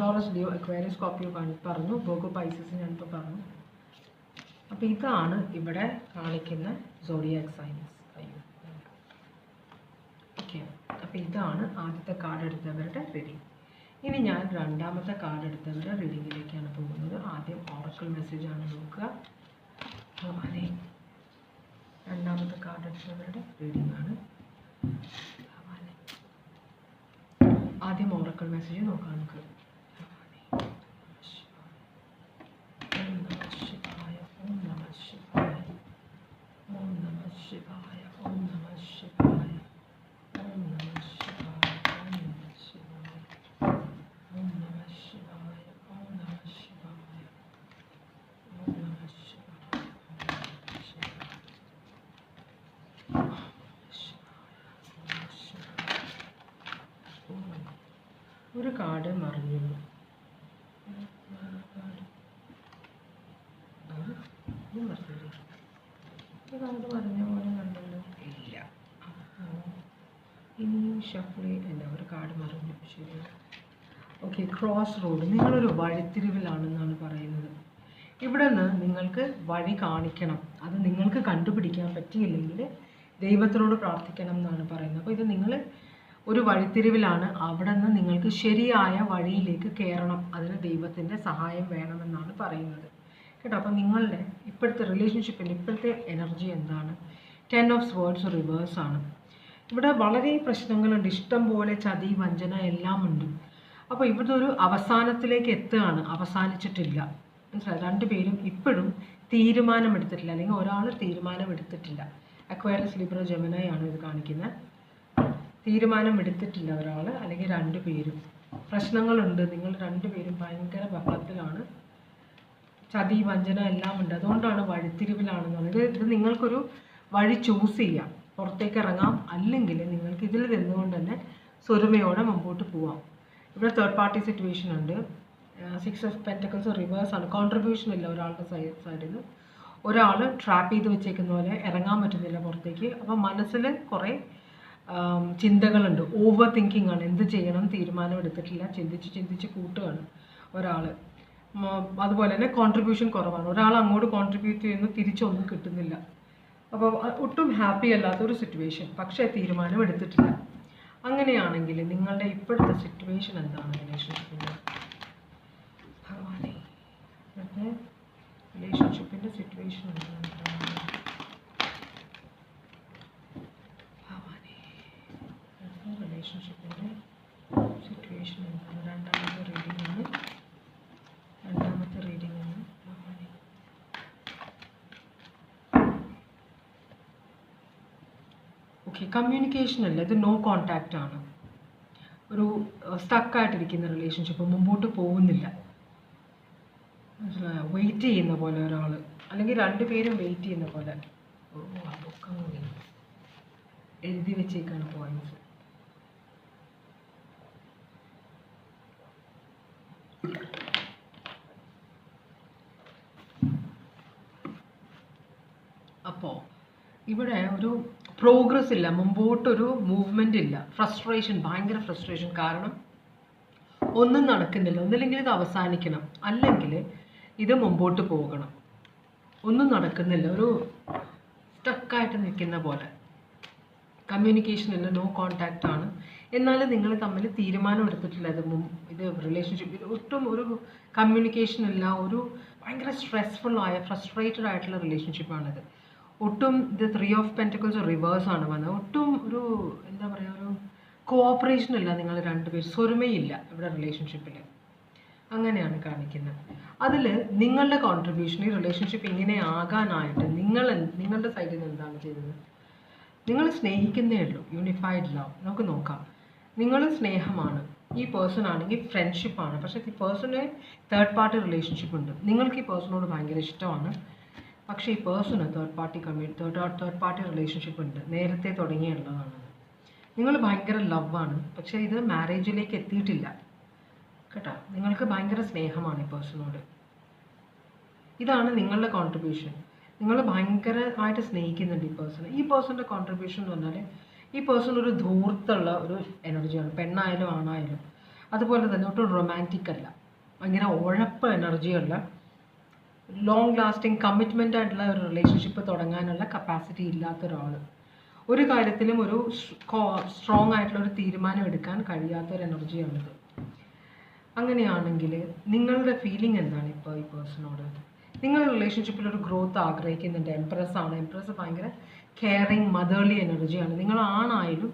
ടോറസ്, ലിയോ, അക്വേറിയസ്, സ്കോർപ്പിയോ പറഞ്ഞു. വെർഗോ, പൈസസ് ഞാനിപ്പോൾ പറഞ്ഞു. അപ്പോൾ ഇതാണ് ഇവിടെ കാണിക്കുന്ന സോഡിയാക് സൈൻസ്. ഓക്കെ. അപ്പോൾ ഇതാണ് ആദ്യത്തെ കാർഡ് എടുത്തവരുടെ റീഡിങ്. ഇനി ഞാൻ രണ്ടാമത്തെ കാർഡ് എടുത്തവരുടെ റീഡിങ്ങിലേക്കാണ് പോകുന്നത്. ആദ്യം ഓറക്കിൾ മെസ്സേജാണ് നോക്കുക. രണ്ടാമത്തെ കാർഡ് എടുത്തവരുടെ റീഡിംഗ് ആണ്. ആദ്യം ഓറക്കിൾ മെസ്സേജ് നോക്കാം നമുക്ക്. ഒരു കാർഡ് മറിഞ്ഞു. കാർഡ് മറിഞ്ഞ പോലെ കണ്ടല്ലോ. ഇല്ല, ഇനിയും ഷഫ്ലി അല്ല, ഒരു കാർഡ് മറിഞ്ഞു. ശരി. ഓക്കെ. Cross road. നിങ്ങളൊരു വഴിത്തിരിവിലാണെന്നാണ് പറയുന്നത്. ഇവിടെ നിന്ന് നിങ്ങൾക്ക് വഴി കാണിക്കണം. അത് നിങ്ങൾക്ക് കണ്ടുപിടിക്കാൻ പറ്റിയില്ലെങ്കിൽ ദൈവത്തിനോട് പ്രാർത്ഥിക്കണം എന്നാണ് പറയുന്നത്. അപ്പോൾ ഇത് നിങ്ങൾ ഒരു വഴിത്തിരിവിലാണ്. അവിടെ നിന്ന് നിങ്ങൾക്ക് ശരിയായ വഴിയിലേക്ക് കയറണം. അതിന് ദൈവത്തിൻ്റെ സഹായം വേണമെന്നാണ് പറയുന്നത് കേട്ടോ. അപ്പം നിങ്ങളുടെ ഇപ്പോഴത്തെ റിലേഷൻഷിപ്പിൻ്റെ ഇപ്പോഴത്തെ എനർജി എന്താണ്? 10 ഓഫ് സ്വേർഡ്സ് റിവേഴ്സാണ്. ഇവിടെ വളരെ പ്രശ്നങ്ങളുണ്ട്. ഇഷ്ടം പോലെ ചതി, വഞ്ചന എല്ലാം ഉണ്ട്. അപ്പോൾ ഇവിടെ ഒരു അവസാനത്തിലേക്ക് എത്തുകയാണ്. അവസാനിച്ചിട്ടില്ല, മനസ്സിലായി? രണ്ടുപേരും ഇപ്പോഴും തീരുമാനമെടുത്തിട്ടില്ല, അല്ലെങ്കിൽ ഒരാൾ തീരുമാനമെടുത്തിട്ടില്ല. അക്വേറിയസ്, ലിബ്ര, ജെമിനായി ആണ് ഇത് കാണിക്കുന്നത്. തീരുമാനമെടുത്തിട്ടില്ല ഒരാൾ, അല്ലെങ്കിൽ രണ്ടുപേരും. പ്രശ്നങ്ങളുണ്ട്. നിങ്ങൾ രണ്ടുപേരും ഭയങ്കര ബഹളത്തിലാണ്. ചതി വഞ്ചന എല്ലാം ഉണ്ട്. അതുകൊണ്ടാണ് വഴിത്തിരിവിലാണെന്ന് പറയുന്നത്. ഇത് നിങ്ങൾക്കൊരു വഴി ചൂസ് ചെയ്യാം. പുറത്തേക്ക് ഇറങ്ങാം, അല്ലെങ്കിൽ നിങ്ങൾക്ക് ഇതിൽ നിന്നുകൊണ്ട് തന്നെ സ്വരുമയോടെ മുമ്പോട്ട് പോവാം. ഇവിടെ തേർഡ് പാർട്ടി സിറ്റുവേഷൻ ഉണ്ട്. 6 ഓഫ് പെൻറ്റക്കിൾസ് റിവേഴ്സ് ആണ്. കോൺട്രിബ്യൂഷൻ ഇല്ല ഒരാളുടെ സൈഡിൽ നിന്ന്. ഒരാൾ ട്രാപ്പ് ചെയ്ത് വെച്ചേക്കുന്ന പോലെ ഇറങ്ങാൻ പറ്റുന്നില്ല പുറത്തേക്ക്. അപ്പം മനസ്സിൽ കുറേ ചിന്തകളുണ്ട്. ഓവർ തിങ്കിങ് ആണ്. എന്ത് ചെയ്യണം തീരുമാനം എടുത്തിട്ടില്ല. ചിന്തിച്ച് കൂട്ടുകയാണ് ഒരാൾ. അതുപോലെ തന്നെ കോൺട്രിബ്യൂഷൻ കുറവാണ്. ഒരാൾ അങ്ങോട്ട് കോൺട്രിബ്യൂട്ട് ചെയ്യുന്നു, തിരിച്ചൊന്നും കിട്ടുന്നില്ല. അപ്പോൾ ഒട്ടും ഹാപ്പി അല്ലാത്തൊരു സിറ്റുവേഷൻ. പക്ഷേ തീരുമാനം എടുത്തിട്ടില്ല. അങ്ങനെയാണെങ്കിൽ നിങ്ങളുടെ ഇപ്പോഴത്തെ സിറ്റുവേഷൻ എന്താണ് റിലേഷൻഷിപ്പിൻ്റെ? ഭഗവാനെ, റിലേഷൻഷിപ്പിൻ്റെ സിറ്റുവേഷൻ എന്താണ്? ഭഗവാനെ, റിലേഷൻഷിപ്പിൻ്റെ സിറ്റുവേഷൻ എന്താണ്? രണ്ടാമത്തെ റീഡിംഗ് ആണ്. ഓക്കെ, കമ്മ്യൂണിക്കേഷൻ അല്ല, ഇത് നോ കോണ്ടാക്റ്റ് ആണ്. ഒരു സ്റ്റക്കായിട്ടിരിക്കുന്ന റിലേഷൻഷിപ്പ്, മുമ്പോട്ട് പോകുന്നില്ല. മനസ്സിലായോ? വെയിറ്റ് ചെയ്യുന്ന പോലെ ഒരാൾ, അല്ലെങ്കിൽ രണ്ടുപേരും വെയിറ്റ് ചെയ്യുന്ന പോലെ. അതൊക്കെ എഴുതി വെച്ചേക്കാണ് പോയിന്റ്സ്. അപ്പോൾ ഇവിടെ ഒരു പ്രോഗ്രസ് ഇല്ല, മുമ്പോട്ടൊരു മൂവ്മെൻ്റ് ഇല്ല. ഫ്രസ്ട്രേഷൻ, ഭയങ്കര ഫ്രസ്ട്രേഷൻ. കാരണം ഒന്നും നടക്കുന്നില്ല. ഒന്നില്ലെങ്കിൽ ഇത് അവസാനിക്കണം, അല്ലെങ്കിൽ ഇത് മുമ്പോട്ട് പോകണം. ഒന്നും നടക്കുന്നില്ല, ഒരു സ്റ്റക്കായിട്ട് നിൽക്കുന്ന പോലെ. കമ്മ്യൂണിക്കേഷൻ ഇല്ല, നോ കോണ്ടാക്റ്റ് ആണ്. എന്നാലും നിങ്ങൾ തമ്മിൽ തീരുമാനം എടുത്തിട്ടില്ല. ഇത് റിലേഷൻഷിപ്പ് ഒട്ടും ഒരു കമ്മ്യൂണിക്കേഷൻ ഇല്ല. ഒരു ഭയങ്കര സ്ട്രെസ്ഫുള്ളായ ഫ്രസ്ട്രേറ്റഡ് ആയിട്ടുള്ള റിലേഷൻഷിപ്പാണിത്. ഒട്ടും ഇത് 3 ഓഫ് പെൻറ്റക്കിൾസ് റിവേഴ്സ് ആണ് വന്നത്. ഒട്ടും ഒരു എന്താ പറയുക, ഒരു കോഓപ്പറേഷൻ ഇല്ല. നിങ്ങൾ രണ്ടുപേരും സ്വരുമയില്ല ഇവിടെ റിലേഷൻഷിപ്പിൽ. അങ്ങനെയാണ് കാണിക്കുന്നത്. അതിൽ നിങ്ങളുടെ കോൺട്രിബ്യൂഷൻ, ഈ റിലേഷൻഷിപ്പ് ഇങ്ങനെ ആകാനായിട്ട് നിങ്ങളുടെ സൈഡിൽ നിന്ന് എന്താണ് ചെയ്തത്? നിങ്ങൾ സ്നേഹിക്കുന്നേ ഉള്ളൂ. Unified love. നമുക്ക് നോക്കാം. നിങ്ങൾ സ്നേഹമാണ്. ഈ പേഴ്സൺ ആണെങ്കിൽ ഫ്രണ്ട്ഷിപ്പാണ്. പക്ഷേ ഈ പേഴ്സണ് തേർഡ് പാർട്ടി റിലേഷൻഷിപ്പ് ഉണ്ട്. നിങ്ങൾക്ക് ഈ പേഴ്സണോട് ഭയങ്കര ഇഷ്ടമാണ്. പക്ഷേ ഈ പേഴ്സണ് തേർഡ് പാർട്ടി റിലേഷൻഷിപ്പ് ഉണ്ട്. നേരത്തെ തുടങ്ങിയുള്ളതാണത്. നിങ്ങൾ ഭയങ്കര ലവാണ്. പക്ഷേ ഇത് മാരേജിലേക്ക് എത്തിയിട്ടില്ല കേട്ടോ. നിങ്ങൾക്ക് ഭയങ്കര സ്നേഹമാണ് ഈ പേഴ്സണോട്. ഇതാണ് നിങ്ങളുടെ കോൺട്രിബ്യൂഷൻ. നിങ്ങൾ ഭയങ്കരമായിട്ട് സ്നേഹിക്കുന്നുണ്ട് ഈ പേഴ്സണെ. ഈ പേഴ്സണിൻ്റെ കോൺട്രിബ്യൂഷൻ എന്ന് പറഞ്ഞാൽ ഈ പേഴ്സൺ ഒരു ധൂർത്തുള്ള ഒരു എനർജിയാണ്. പെണ്ണായാലും ആണായാലും. അതുപോലെ തന്നെ ഒട്ടും റൊമാൻറ്റിക് അല്ല. ഭയങ്കര ഉഴപ്പ് എനർജിയുള്ള ലോങ് ലാസ്റ്റിംഗ് കമ്മിറ്റ്മെൻ്റ് ആയിട്ടുള്ള ഒരു റിലേഷൻഷിപ്പ് തുടങ്ങാനുള്ള കപ്പാസിറ്റി ഇല്ലാത്ത ഒരാൾ. ഒരു കാര്യത്തിലും ഒരു സ്ട്രോങ് ആയിട്ടുള്ള ഒരു തീരുമാനം എടുക്കാൻ കഴിയാത്തൊരു എനർജിയാണിത്. അങ്ങനെയാണെങ്കിൽ നിങ്ങളുടെ ഫീലിംഗ് എന്താണ് ഇപ്പോൾ ഈ പേഴ്സണോട്? നിങ്ങൾ റിലേഷൻഷിപ്പിൽ ഒരു ഗ്രോത്ത് ആഗ്രഹിക്കുന്നുണ്ട്. എംപ്രസ് ആണ്. എംപ്രസ് ഭയങ്കര കെയറിങ് മദേർലി എനർജിയാണ്. നിങ്ങൾ ആണായാലും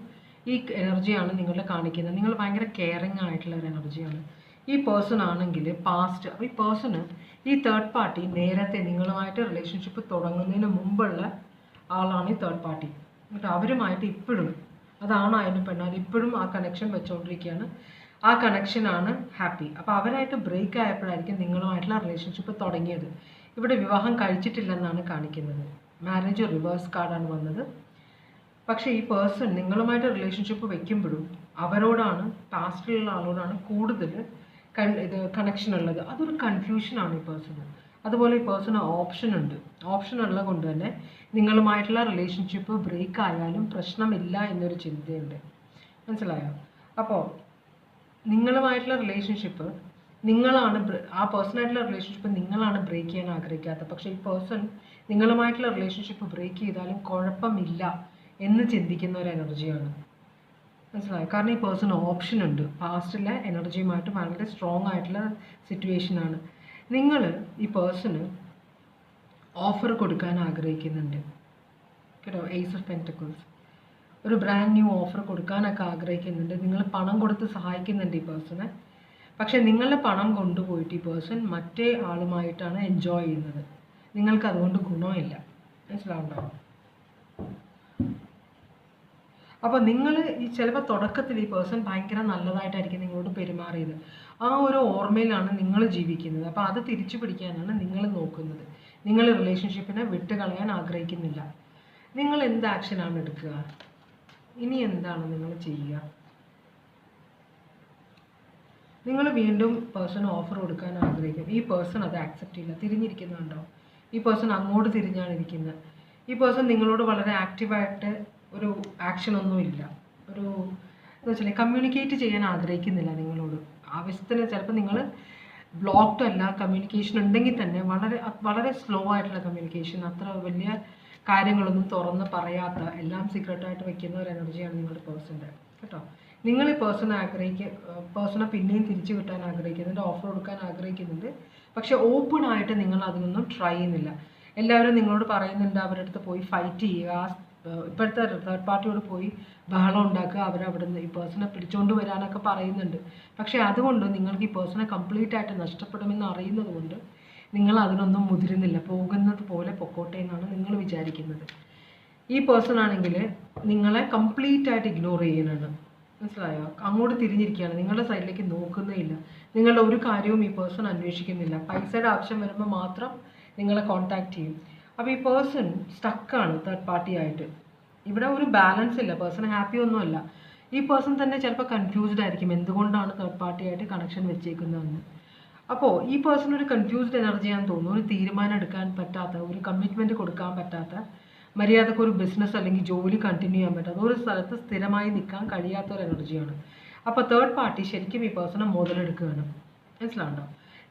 ഈ എനർജിയാണ് നിങ്ങളുടെ കാണിക്കുന്നത്. നിങ്ങൾ ഭയങ്കര കെയറിങ് ആയിട്ടുള്ള ഒരു എനർജിയാണ്. ഈ പേഴ്സൺ ആണെങ്കിൽ പാസ്റ്റ്, ഈ പേഴ്സണ് ഈ തേർഡ് പാർട്ടി നേരത്തെ നിങ്ങളുമായിട്ട് റിലേഷൻഷിപ്പ് തുടങ്ങുന്നതിന് മുമ്പുള്ള ആളാണ് ഈ തേർഡ് പാർട്ടി. എന്നിട്ട് അവരുമായിട്ട് ഇപ്പോഴും, അതാണായാലും പെണ്ണായാലും ഇപ്പോഴും ആ കണക്ഷൻ വെച്ചുകൊണ്ടിരിക്കുകയാണ്. ആ കണക്ഷനാണ് ഹാപ്പി. അപ്പോൾ അവരായിട്ട് ബ്രേക്ക് ആയപ്പോഴായിരിക്കും നിങ്ങളുമായിട്ടുള്ള റിലേഷൻഷിപ്പ് തുടങ്ങിയത്. ഇവിടെ വിവാഹം കഴിച്ചിട്ടില്ലെന്നാണ് കാണിക്കുന്നത്. മാരേജ് റിവേഴ്സ് കാർഡാണ് വന്നത്. പക്ഷേ ഈ പേഴ്സൺ നിങ്ങളുമായിട്ട് റിലേഷൻഷിപ്പ് വെക്കുമ്പോഴും അവരോടാണ്, പാസ്റ്റിലുള്ള ആളോടാണ് കൂടുതൽ കണക്ഷൻ ഉള്ളത്. അതൊരു കൺഫ്യൂഷനാണ് ഈ പേഴ്സണ്. അതുപോലെ ഈ പേഴ്സണ് ഓപ്ഷൻ ഉണ്ട്. ഓപ്ഷൻ ഉള്ളത് കൊണ്ട് തന്നെ നിങ്ങളുമായിട്ടുള്ള റിലേഷൻഷിപ്പ് ബ്രേക്ക് ആയാലും പ്രശ്നമില്ല എന്നൊരു ചിന്തയുണ്ട്. മനസ്സിലായോ? അപ്പോൾ നിങ്ങളുമായിട്ടുള്ള റിലേഷൻഷിപ്പ് നിങ്ങളാണ്, ആ പേഴ്സണായിട്ടുള്ള റിലേഷൻഷിപ്പ് നിങ്ങളാണ് ബ്രേക്ക് ചെയ്യാൻ ആഗ്രഹിക്കാത്തത്. പക്ഷേ ഈ പേഴ്സൺ നിങ്ങളുമായിട്ടുള്ള റിലേഷൻഷിപ്പ് ബ്രേക്ക് ചെയ്താലും കുഴപ്പമില്ല എന്ന് ചിന്തിക്കുന്ന ഒരു എനർജിയാണ്. മനസ്സിലായോ? കാരണം ഈ പേഴ്സൺ ഓപ്ഷൻ ഉണ്ട്. പാസ്റ്റിലെ എനർജിയുമായിട്ട് വളരെ സ്ട്രോങ് ആയിട്ടുള്ള സിറ്റുവേഷനാണ്. നിങ്ങൾ ഈ പേഴ്സണ് ഓഫർ കൊടുക്കാൻ ആഗ്രഹിക്കുന്നുണ്ട് കേട്ടോ. ഏസ് ഓഫ് പെൻറ്റക്കിൾസ്, ഒരു ബ്രാൻഡ് ന്യൂ ഓഫർ കൊടുക്കാനൊക്കെ ആഗ്രഹിക്കുന്നുണ്ട്. നിങ്ങൾ പണം കൊടുത്ത് സഹായിക്കുന്നുണ്ട് ഈ പേഴ്സണെ. പക്ഷേ നിങ്ങളുടെ പണം കൊണ്ടുപോയിട്ട് ഈ പേഴ്സൺ മറ്റേ ആളുമായിട്ടാണ് എൻജോയ് ചെയ്യുന്നത്. നിങ്ങൾക്ക് അതുകൊണ്ട് ഗുണമില്ല. മനസ്സിലാവുണ്ടോ? അപ്പോൾ നിങ്ങൾ ഈ ചിലപ്പോൾ തുടക്കത്തിൽ ഈ പേഴ്സൺ ഭയങ്കര നല്ലതായിട്ടായിരിക്കും നിങ്ങളോട് പെരുമാറിയത്. ആ ഒരു ഓർമ്മയിലാണ് നിങ്ങൾ ജീവിക്കുന്നത്. അപ്പോൾ അത് തിരിച്ചു പിടിക്കാനാണ് നിങ്ങൾ നോക്കുന്നത്. നിങ്ങൾ റിലേഷൻഷിപ്പിനെ വിട്ട് കളയാൻ ആഗ്രഹിക്കുന്നില്ല. നിങ്ങൾ എന്ത് ആക്ഷനാണ് എടുക്കുക? ഇനി എന്താണ് നിങ്ങൾ ചെയ്യുക? നിങ്ങൾ വീണ്ടും പേഴ്സൺ ഓഫർ കൊടുക്കാൻ ആഗ്രഹിക്കും. ഈ പേഴ്സൺ അത് ആക്സെപ്റ്റ് ചെയ്യില്ല. തിരിഞ്ഞിരിക്കുന്നുണ്ടോ? ഈ പേഴ്സൺ അങ്ങോട്ട് തിരിഞ്ഞാണ് ഇരിക്കുന്നത്. ഈ പേഴ്സൺ നിങ്ങളോട് വളരെ ആക്റ്റീവായിട്ട് ഒരു ആക്ഷനൊന്നുമില്ല. ഒരു എന്ന് വെച്ചാൽ കമ്മ്യൂണിക്കേറ്റ് ചെയ്യാൻ ആഗ്രഹിക്കുന്നില്ല നിങ്ങളോട്. ആവശ്യത്തിന് ചിലപ്പോൾ നിങ്ങൾ ബ്ലോക്ക്ഡ് അല്ല, കമ്മ്യൂണിക്കേഷൻ ഉണ്ടെങ്കിൽ തന്നെ വളരെ വളരെ സ്ലോ ആയിട്ടുള്ള കമ്മ്യൂണിക്കേഷൻ, അത്ര വലിയ കാര്യങ്ങളൊന്നും തുറന്ന് പറയാത്ത, എല്ലാം സീക്രട്ടായിട്ട് വെക്കുന്ന ഒരു എനർജിയാണ് നിങ്ങളുടെ പേഴ്സൻ്റെ കേട്ടോ. നിങ്ങൾ ഈ പേഴ്സണെ പിന്നെയും തിരിച്ചു കിട്ടാൻ ആഗ്രഹിക്കുന്നുണ്ട്, ഓഫർ കൊടുക്കാൻ ആഗ്രഹിക്കുന്നുണ്ട്. പക്ഷെ ഓപ്പൺ ആയിട്ട് നിങ്ങൾ അതിനൊന്നും ട്രൈ ചെയ്യുന്നില്ല. എല്ലാവരും നിങ്ങളോട് പറയുന്നുണ്ട് അവരുടെ അടുത്ത് പോയി ഫൈറ്റ് ചെയ്യുക, ഇപ്പോഴത്തെ തേർഡ് പാർട്ടിയോട് പോയി ബഹളം ഉണ്ടാക്കുക, അവരവിടെ നിന്ന് ഈ പേഴ്സണെ പിടിച്ചുകൊണ്ട് വരാനൊക്കെ പറയുന്നുണ്ട്. പക്ഷേ അതുകൊണ്ട് നിങ്ങൾക്ക് ഈ പേഴ്സണെ കംപ്ലീറ്റ് ആയിട്ട് നഷ്ടപ്പെടുമെന്ന് അറിയുന്നത് കൊണ്ട് നിങ്ങൾ അതിനൊന്നും മുതിരുന്നില്ല. പോകുന്നത് പോലെ പൊക്കോട്ടെ എന്നാണ് നിങ്ങൾ വിചാരിക്കുന്നത്. ഈ പേഴ്സൺ ആണെങ്കിൽ നിങ്ങളെ കംപ്ലീറ്റ് ആയിട്ട് ഇഗ്നോർ ചെയ്യുന്നുണ്ട്. മനസ്സിലായോ? അങ്ങോട്ട് തിരിഞ്ഞിരിക്കുകയാണ്, നിങ്ങളുടെ സൈഡിലേക്ക് നോക്കുന്നേ ഇല്ല. നിങ്ങളുടെ ഒരു കാര്യവും ഈ പേഴ്സൺ അന്വേഷിക്കുന്നില്ല. പൈസയുടെ ആവശ്യം വരുമ്പോൾ മാത്രം നിങ്ങളെ കോൺടാക്റ്റ് ചെയ്യും. അപ്പോൾ ഈ പേഴ്സൺ സ്റ്റക്കാണ് തേർഡ് പാർട്ടി ആയിട്ട്. ഇവിടെ ഒരു ബാലൻസ് ഇല്ല. പേഴ്സൺ ഹാപ്പി ഒന്നുമല്ല. ഈ പേഴ്സൺ തന്നെ ചിലപ്പോൾ കൺഫ്യൂസ്ഡ് ആയിരിക്കും എന്തുകൊണ്ടാണ് തേർഡ് പാർട്ടി ആയിട്ട് കണക്ഷൻ വെച്ചേക്കുന്നതെന്ന്. അപ്പോൾ ഈ പേഴ്സൺ ഒരു കൺഫ്യൂസ്ഡ് എനർജിയാണെന്ന് തോന്നുന്നു. ഒരു തീരുമാനം എടുക്കാൻ പറ്റാത്ത, ഒരു കമ്മിറ്റ്മെൻറ്റ് കൊടുക്കാൻ പറ്റാത്ത, മര്യാദക്ക് ഒരു ബിസിനസ് അല്ലെങ്കിൽ ജോലി കണ്ടിന്യൂ ചെയ്യാൻ പറ്റാത്ത, ഒരു സ്ഥലത്ത് സ്ഥിരമായി നിൽക്കാൻ കഴിയാത്ത ഒരു എനർജിയാണ്. അപ്പോൾ തേർഡ് പാർട്ടി ശരിക്കും ഈ പേഴ്സണെ മുതലെടുക്കുകയാണ്. മനസ്സിലാണ്ടോ?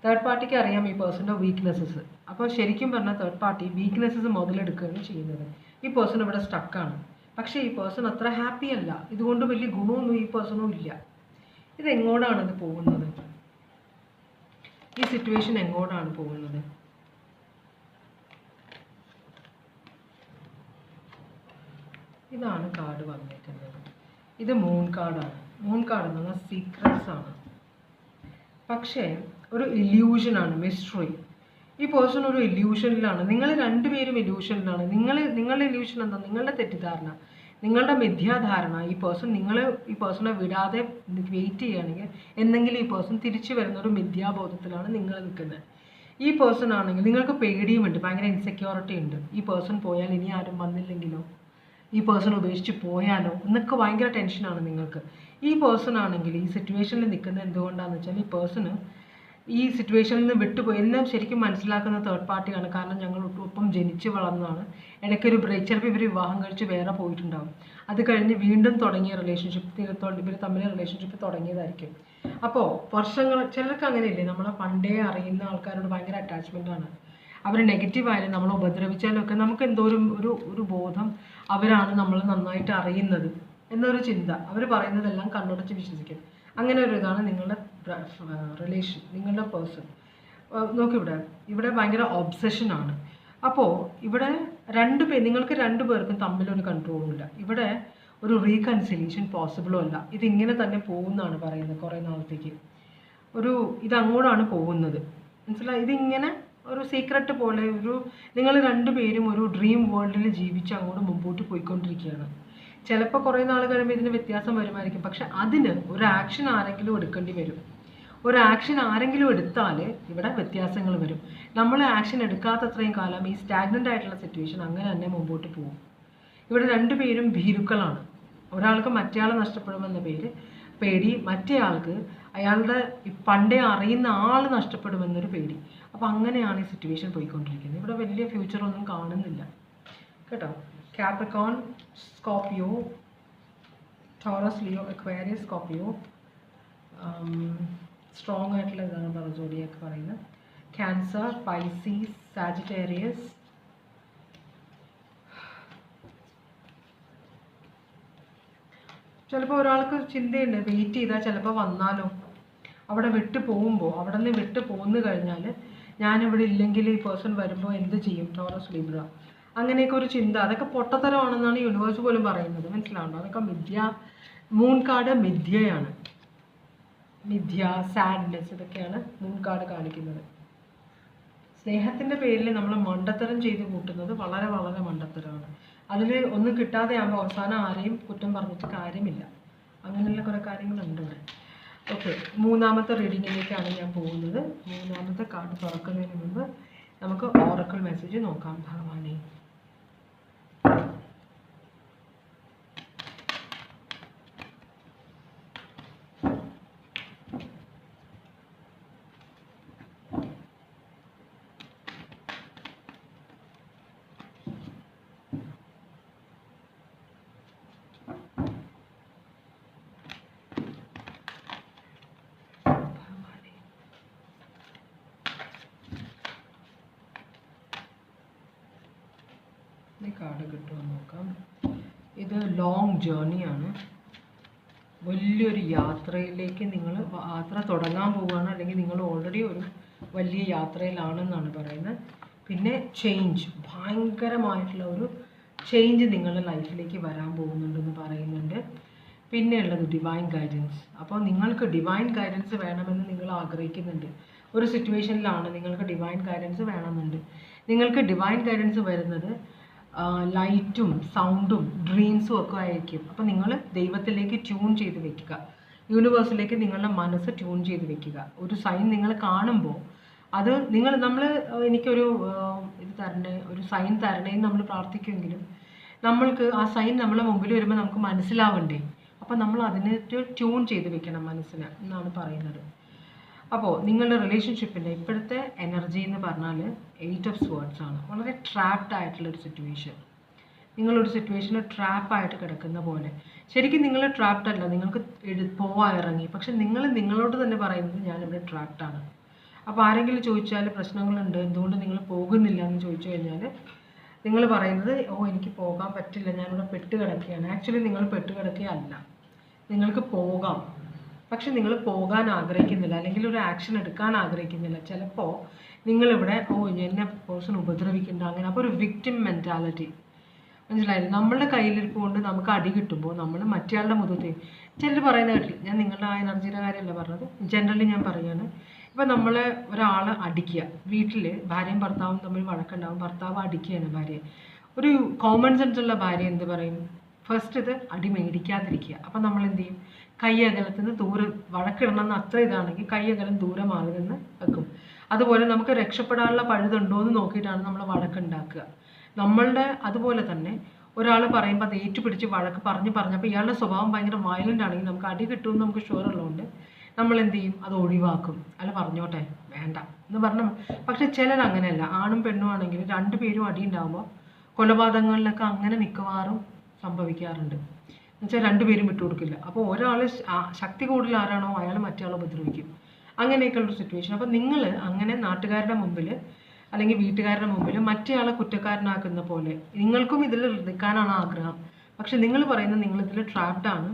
തേർഡ് പാർട്ടിക്ക് അറിയാം ഈ പേഴ്സൻ്റെ വീക്ക്നെസ്സസ്. അപ്പോൾ ശരിക്കും പറഞ്ഞാൽ തേർഡ് പാർട്ടി വീക്ക്നെസ്സസ് മുതലെടുക്കുകയാണ് ചെയ്യുന്നത്. ഈ പേഴ്സൺ ഇവിടെ സ്റ്റക്കാണ്. പക്ഷേ ഈ പേഴ്സൺ അത്ര ഹാപ്പി അല്ല. ഇതുകൊണ്ട് വലിയ ഗുണമൊന്നും ഈ പേഴ്സണും ഇല്ല. ഇതെങ്ങോട്ടാണ് ഇത് പോകുന്നത്? ഈ സിറ്റുവേഷൻ എങ്ങോട്ടാണ് പോകുന്നത്? ഇതാണ് കാർഡ് വന്നേക്കുന്നത്. ഇത് മൂൺ കാർഡാണ്. മൂൺ കാർഡ് എന്ന് പറഞ്ഞാൽ സീക്രട്സ് ആണ്. പക്ഷേ ഒരു ഇല്യൂഷനാണ്, മിസ്റ്ററി. ഈ പേഴ്സൺ ഒരു ഇല്യൂഷനിലാണ്. നിങ്ങൾ രണ്ടുപേരും ഇല്യൂഷനിലാണ്. നിങ്ങളുടെ ഇല്യൂഷൻ എന്താ? നിങ്ങളുടെ തെറ്റിദ്ധാരണ, നിങ്ങളുടെ മിഥ്യാധാരണ. ഈ പേഴ്സണെ വിടാതെ വെയിറ്റ് ചെയ്യുകയാണെങ്കിൽ എന്തെങ്കിലും ഈ പേഴ്സൺ തിരിച്ചു വരുന്ന ഒരു മിഥ്യാബോധത്തിലാണ് നിങ്ങൾ നിൽക്കുന്നത്. ഈ പേഴ്സൺ ആണെങ്കിൽ നിങ്ങൾക്ക് പേടിയുമുണ്ട്, ഭയങ്കര ഇൻസെക്യൂരിറ്റി ഉണ്ട്. ഈ പേഴ്സൺ പോയാൽ ഇനി ആരും വന്നില്ലെങ്കിലോ, ഈ പേഴ്സൺ ഉപേക്ഷിച്ച് പോയാലോ എന്നൊക്കെ ഭയങ്കര ടെൻഷനാണ് നിങ്ങൾക്ക്. ഈ പേഴ്സൺ ആണെങ്കിൽ ഈ സിറ്റുവേഷനിൽ നിൽക്കുന്നത് എന്തുകൊണ്ടാണെന്ന് വെച്ചാൽ ഈ പേഴ്സണ് ഈ സിറ്റുവേഷനിൽ നിന്ന് വിട്ടുപോയി. എല്ലാം ശരിക്കും മനസ്സിലാക്കുന്ന തേർഡ് പാർട്ടിയാണ്. കാരണം ഞങ്ങൾ ഒപ്പം ജനിച്ച് വളർന്നതാണ്. ഇടയ്ക്കൊരു ബ്രേക്ക്, ചിലപ്പോൾ ഇവർ വിവാഹം കഴിച്ച് വേറെ പോയിട്ടുണ്ടാവും. അത് കഴിഞ്ഞ് വീണ്ടും തുടങ്ങിയ റിലേഷൻഷിപ്പ്, ഇവർ തമ്മിൽ റിലേഷൻഷിപ്പ് തുടങ്ങിയതായിരിക്കും. അപ്പോൾ ചിലർക്ക് അങ്ങനെയില്ലേ, നമ്മളെ പണ്ടേ അറിയുന്ന ആൾക്കാരോട് ഭയങ്കര അറ്റാച്ച്മെൻ്റാണ്. അവർ നെഗറ്റീവായാലും നമ്മളെ ഉപദ്രവിച്ചാലും ഒക്കെ നമുക്ക് എന്തോരം ഒരു ബോധം അവരാണ് നമ്മൾ നന്നായിട്ട് അറിയുന്നത് എന്നൊരു ചിന്ത. അവർ പറയുന്നതെല്ലാം കണ്ണുടച്ച് വിശ്വസിക്കും. അങ്ങനെ ഒരു ഇതാണ് നിങ്ങളുടെ റിലേഷൻ, നിങ്ങളുടെ പേഴ്സൺ. ഇവിടെ ഭയങ്കര ഒബ്സഷനാണ്. അപ്പോൾ ഇവിടെ നിങ്ങൾക്ക് രണ്ടു പേർക്കും തമ്മിലൊരു കൺട്രോളും ഇല്ല. ഇവിടെ ഒരു റീകൺസിലിയേഷൻ പോസിബിളും അല്ല. ഇതിങ്ങനെ തന്നെ പോകുന്നതാണ് പറയുന്നത് കുറേ നാളത്തേക്ക്. ഇതങ്ങോട്ടാണ് പോകുന്നത്. മനസ്സിലായി? ഇതിങ്ങനെ ഒരു സീക്രട്ട് പോലെ നിങ്ങൾ രണ്ടുപേരും ഒരു ഡ്രീം വേൾഡിൽ ജീവിച്ച് അങ്ങോട്ട് മുമ്പോട്ട് പോയിക്കൊണ്ടിരിക്കുകയാണ്. ചിലപ്പോൾ കുറേ നാൾ കഴിയുമ്പോൾ ഇതിന് വ്യത്യാസം വരുമായിരിക്കും. പക്ഷെ അതിന് ഒരു ആക്ഷൻ ആരെങ്കിലും എടുക്കേണ്ടി വരും. ഒരു ആക്ഷൻ ആരെങ്കിലും എടുത്താൽ ഇവിടെ വ്യത്യാസങ്ങൾ വരും. നമ്മൾ ആക്ഷൻ എടുക്കാത്തത്രയും കാലം ഈ സ്റ്റാഗ്നൻ്റ് ആയിട്ടുള്ള സിറ്റുവേഷൻ അങ്ങനെ തന്നെ മുമ്പോട്ട് പോകും. ഇവിടെ രണ്ടുപേരും ഭീരുക്കളാണ്. ഒരാൾക്ക് മറ്റേയാളെ നഷ്ടപ്പെടുമെന്ന പേടി, മറ്റേ ആൾക്ക് അയാളുടെ പണ്ടേ അറിയുന്ന ആൾ നഷ്ടപ്പെടുമെന്നൊരു പേടി. അപ്പോൾ അങ്ങനെയാണ് ഈ സിറ്റുവേഷൻ പോയിക്കൊണ്ടിരിക്കുന്നത്. ഇവിടെ വലിയ ഫ്യൂച്ചറൊന്നും കാണുന്നില്ല കേട്ടോ. Capricorn, Scorpio, Taurus, Leo, Aquarius, Scorpio, strong ആയിട്ടുള്ള ഇതാണ് പറഞ്ഞ സോഡിയാക്ക് പറയുന്നത്. Cancer, Pisces, Sagittarius. ചിലപ്പോൾ ഒരാൾക്ക് ചിന്തയുണ്ട്, വെയിറ്റ് ചെയ്താൽ ചിലപ്പോൾ വന്നാലോ, അവിടെ നിന്ന് വിട്ട് പോന്നു കഴിഞ്ഞാൽ ഞാനിവിടെ ഇല്ലെങ്കിൽ ഈ പേഴ്സൺ വരുമ്പോൾ എന്ത് ചെയ്യും? ടോറസ്, ലിബ്ര, അങ്ങനെയൊക്കെ ഒരു ചിന്ത. അതൊക്കെ പൊട്ടത്തരമാണെന്നാണ് യൂണിവേഴ്സ് പോലും പറയുന്നത്. മനസ്സിലാവുണ്ടോ? അതൊക്കെ മൂൺ കാർഡ് മിഥ്യയാണ്. മിഥ്യ, സാഡ്നെസ്, ഇതൊക്കെയാണ് മൂൺ കാർഡ് കാണിക്കുന്നത്. സ്നേഹത്തിൻ്റെ പേരിൽ നമ്മൾ മണ്ടത്തരം ചെയ്ത് കൂട്ടുന്നത് വളരെ വളരെ മണ്ടത്തരമാണ്. അതിൽ ഒന്നും കിട്ടാതെ ആകുമ്പോൾ അവസാനം ആരെയും കുറ്റം പറഞ്ഞിട്ട് കാര്യമില്ല. അങ്ങനെയുള്ള കുറേ കാര്യങ്ങളുണ്ട് ഇവിടെ. ഓക്കെ, മൂന്നാമത്തെ റീഡിങ്ങിലേക്കാണ് ഞാൻ പോകുന്നത്. മൂന്നാമത്തെ കാർഡ് തുറക്കുന്നതിന് മുമ്പ് നമുക്ക് ഓറക്കിൾ മെസ്സേജ് നോക്കാം. ഭഗവാനെ, കാർഡ് കിട്ടുമോ നോക്കാം. ഇത് ലോങ് ജേർണിയാണ്. വലിയൊരു യാത്രയിലേക്ക് നിങ്ങൾ യാത്ര തുടങ്ങാൻ പോവുകയാണ്, അല്ലെങ്കിൽ നിങ്ങൾ ഓൾറെഡി ഒരു വലിയ യാത്രയിലാണെന്നാണ് പറയുന്നത്. പിന്നെ ചേഞ്ച്, ഭയങ്കരമായിട്ടുള്ള ഒരു ചേഞ്ച് നിങ്ങളുടെ ലൈഫിലേക്ക് വരാൻ പോകുന്നുണ്ടെന്ന് പറയുന്നുണ്ട്. പിന്നെ ഉള്ളത് ഡിവൈൻ ഗൈഡൻസ്. അപ്പോൾ നിങ്ങൾക്ക് ഡിവൈൻ ഗൈഡൻസ് വേണമെന്ന് നിങ്ങൾ ആഗ്രഹിക്കുന്നുണ്ട്. ഒരു സിറ്റുവേഷനിലാണ് നിങ്ങൾക്ക് ഡിവൈൻ ഗൈഡൻസ് വേണമെന്നുണ്ട്. നിങ്ങൾക്ക് ഡിവൈൻ ഗൈഡൻസ് വരുന്നത് ലൈറ്റും സൗണ്ടും ഡ്രീംസും ഒക്കെ ആയിരിക്കും. അപ്പോൾ നിങ്ങൾ ദൈവത്തിലേക്ക് ട്യൂൺ ചെയ്ത് വെക്കുക, യൂണിവേഴ്സിലേക്ക് നിങ്ങളുടെ മനസ്സ് ട്യൂൺ ചെയ്ത് വെക്കുക. ഒരു സൈൻ നിങ്ങൾ കാണുമ്പോൾ അത് നമ്മൾ എനിക്കൊരു ഇത് തരണേ, ഒരു സൈൻ തരണേ എന്ന് നമ്മൾ പ്രാർത്ഥിക്കുമെങ്കിലും നമ്മൾക്ക് ആ സൈൻ നമ്മളെ മുമ്പിൽ വരുമ്പോൾ നമുക്ക് മനസ്സിലാവണ്ടേ. അപ്പോൾ നമ്മൾ അതിന് ട്യൂൺ ചെയ്ത് വെക്കണം മനസ്സിന് എന്നാണ് പറയുന്നത്. അപ്പോൾ നിങ്ങളുടെ റിലേഷൻഷിപ്പിൻ്റെ ഇപ്പോഴത്തെ എനർജി എന്ന് പറഞ്ഞാൽ 8 ഓഫ് സ്വേർഡ്സ് ആണ്. വളരെ ട്രാപ്ഡ് ആയിട്ടുള്ളൊരു സിറ്റുവേഷൻ. നിങ്ങളൊരു സിറ്റുവേഷനിൽ ട്രാപ്പായിട്ട് കിടക്കുന്ന പോലെ. ശരിക്കും നിങ്ങൾ ട്രാപ്ഡ് അല്ല, നിങ്ങൾക്ക് പോവാൻ ഇറങ്ങി. പക്ഷെ നിങ്ങൾ നിങ്ങളോട് തന്നെ പറയുന്നത് ഞാനിവിടെ ട്രാപ്ഡാണ്. അപ്പോൾ ആരെങ്കിലും ചോദിച്ചാൽ പ്രശ്നങ്ങളുണ്ട്, എന്തുകൊണ്ട് നിങ്ങൾ പോകുന്നില്ല എന്ന് ചോദിച്ചു കഴിഞ്ഞാൽ നിങ്ങൾ പറയുന്നത് എനിക്ക് പോകാൻ പറ്റില്ല, ഞാനിവിടെ പെട്ട് കിടക്കുകയാണ്. ആക്ച്വലി നിങ്ങൾ പെട്ട് കിടക്കുകയല്ല, നിങ്ങൾക്ക് പോകാം. പക്ഷെ നിങ്ങൾ പോകാൻ ആഗ്രഹിക്കുന്നില്ല, അല്ലെങ്കിൽ ഒരു ആക്ഷൻ എടുക്കാൻ ആഗ്രഹിക്കുന്നില്ല. ചിലപ്പോൾ നിങ്ങളിവിടെ എന്നെ പേഴ്സൺ ഉപദ്രവിക്കുന്നുണ്ട് അങ്ങനെ. അപ്പോൾ ഒരു വിക്ടിം മെൻറ്റാലിറ്റി, മനസ്സിലായില്ലേ? നമ്മളുടെ കയ്യിലിരിപ്പ് കൊണ്ട് നമുക്ക് അടി കിട്ടുമ്പോൾ നമ്മൾ മറ്റേയാളുടെ മുഖത്ത് ചിലർ പറയുന്ന കേട്ടില്ല. ഞാൻ നിങ്ങളുടെ ആ എനർജിയുടെ കാര്യമല്ല പറഞ്ഞത്, ജനറലി ഞാൻ പറയുകയാണ്. ഇപ്പം നമ്മളെ ഒരാൾ അടിക്കുക, വീട്ടിൽ ഭാര്യയും ഭർത്താവും തമ്മിൽ വഴക്കുണ്ടാവും, ഭർത്താവ് അടിക്കുകയാണ് ഭാര്യയെ. ഒരു കോമൺ സെൻസുള്ള ഭാര്യ എന്ത് പറയും? ഫസ്റ്റ് ഇത് അടി മേടിക്കാതിരിക്കുക. അപ്പം നമ്മൾ എന്ത് ചെയ്യും? കൈ അകലത്തിന് ദൂരെ, വഴക്കിടണമെന്ന് അത്ര ഇതാണെങ്കിൽ കൈ അകലം ദൂരെ മാറി നിന്ന് വെക്കും. അതുപോലെ നമുക്ക് രക്ഷപ്പെടാനുള്ള പഴുതുണ്ടോ എന്ന് നോക്കിയിട്ടാണ് നമ്മൾ വഴക്കുണ്ടാക്കുക. നമ്മളുടെ അതുപോലെ തന്നെ ഒരാൾ പറയുമ്പോൾ അത് ഏറ്റുപിടിച്ച് വഴക്ക് പറഞ്ഞപ്പോൾ ഇയാളുടെ സ്വഭാവം ഭയങ്കര വയലൻ്റ് ആണെങ്കിൽ നമുക്ക് അടി കിട്ടുമെന്ന് നമുക്ക് ഷുവർ ഉള്ളതുകൊണ്ട് നമ്മൾ എന്ത് ചെയ്യും? അത് ഒഴിവാക്കും. അല്ല പറഞ്ഞോട്ടെ വേണ്ട എന്ന് പറഞ്ഞാൽ. പക്ഷെ ചിലർ അങ്ങനെയല്ല, ആണും പെണ്ണും ആണെങ്കിൽ 2 പേരും അടി ഉണ്ടാകുമ്പോൾ കൊലപാതകങ്ങളിലൊക്കെ അങ്ങനെ മിക്കവാറും സംഭവിക്കാറുണ്ട്. എന്നുവെച്ചാൽ 2 പേരും വിട്ടുകൊടുക്കില്ല. അപ്പോൾ ഒരാൾ ശക്തി കൂടുതൽ ആരാണോ അയാൾ മറ്റേ ആളെ ഉപദ്രവിക്കും. അങ്ങനെയൊക്കെയുള്ളൊരു സിറ്റുവേഷൻ. അപ്പോൾ നിങ്ങൾ അങ്ങനെ നാട്ടുകാരുടെ മുമ്പിൽ അല്ലെങ്കിൽ വീട്ടുകാരുടെ മുമ്പിൽ മറ്റേ ആളെ കുറ്റക്കാരനാക്കുന്ന പോലെ നിങ്ങൾക്കും ഇതിൽ നിൽക്കാനാണ് ആഗ്രഹം. പക്ഷെ നിങ്ങൾ പറയുന്നത് നിങ്ങളിതിൽ ട്രാപ്ഡാണ്.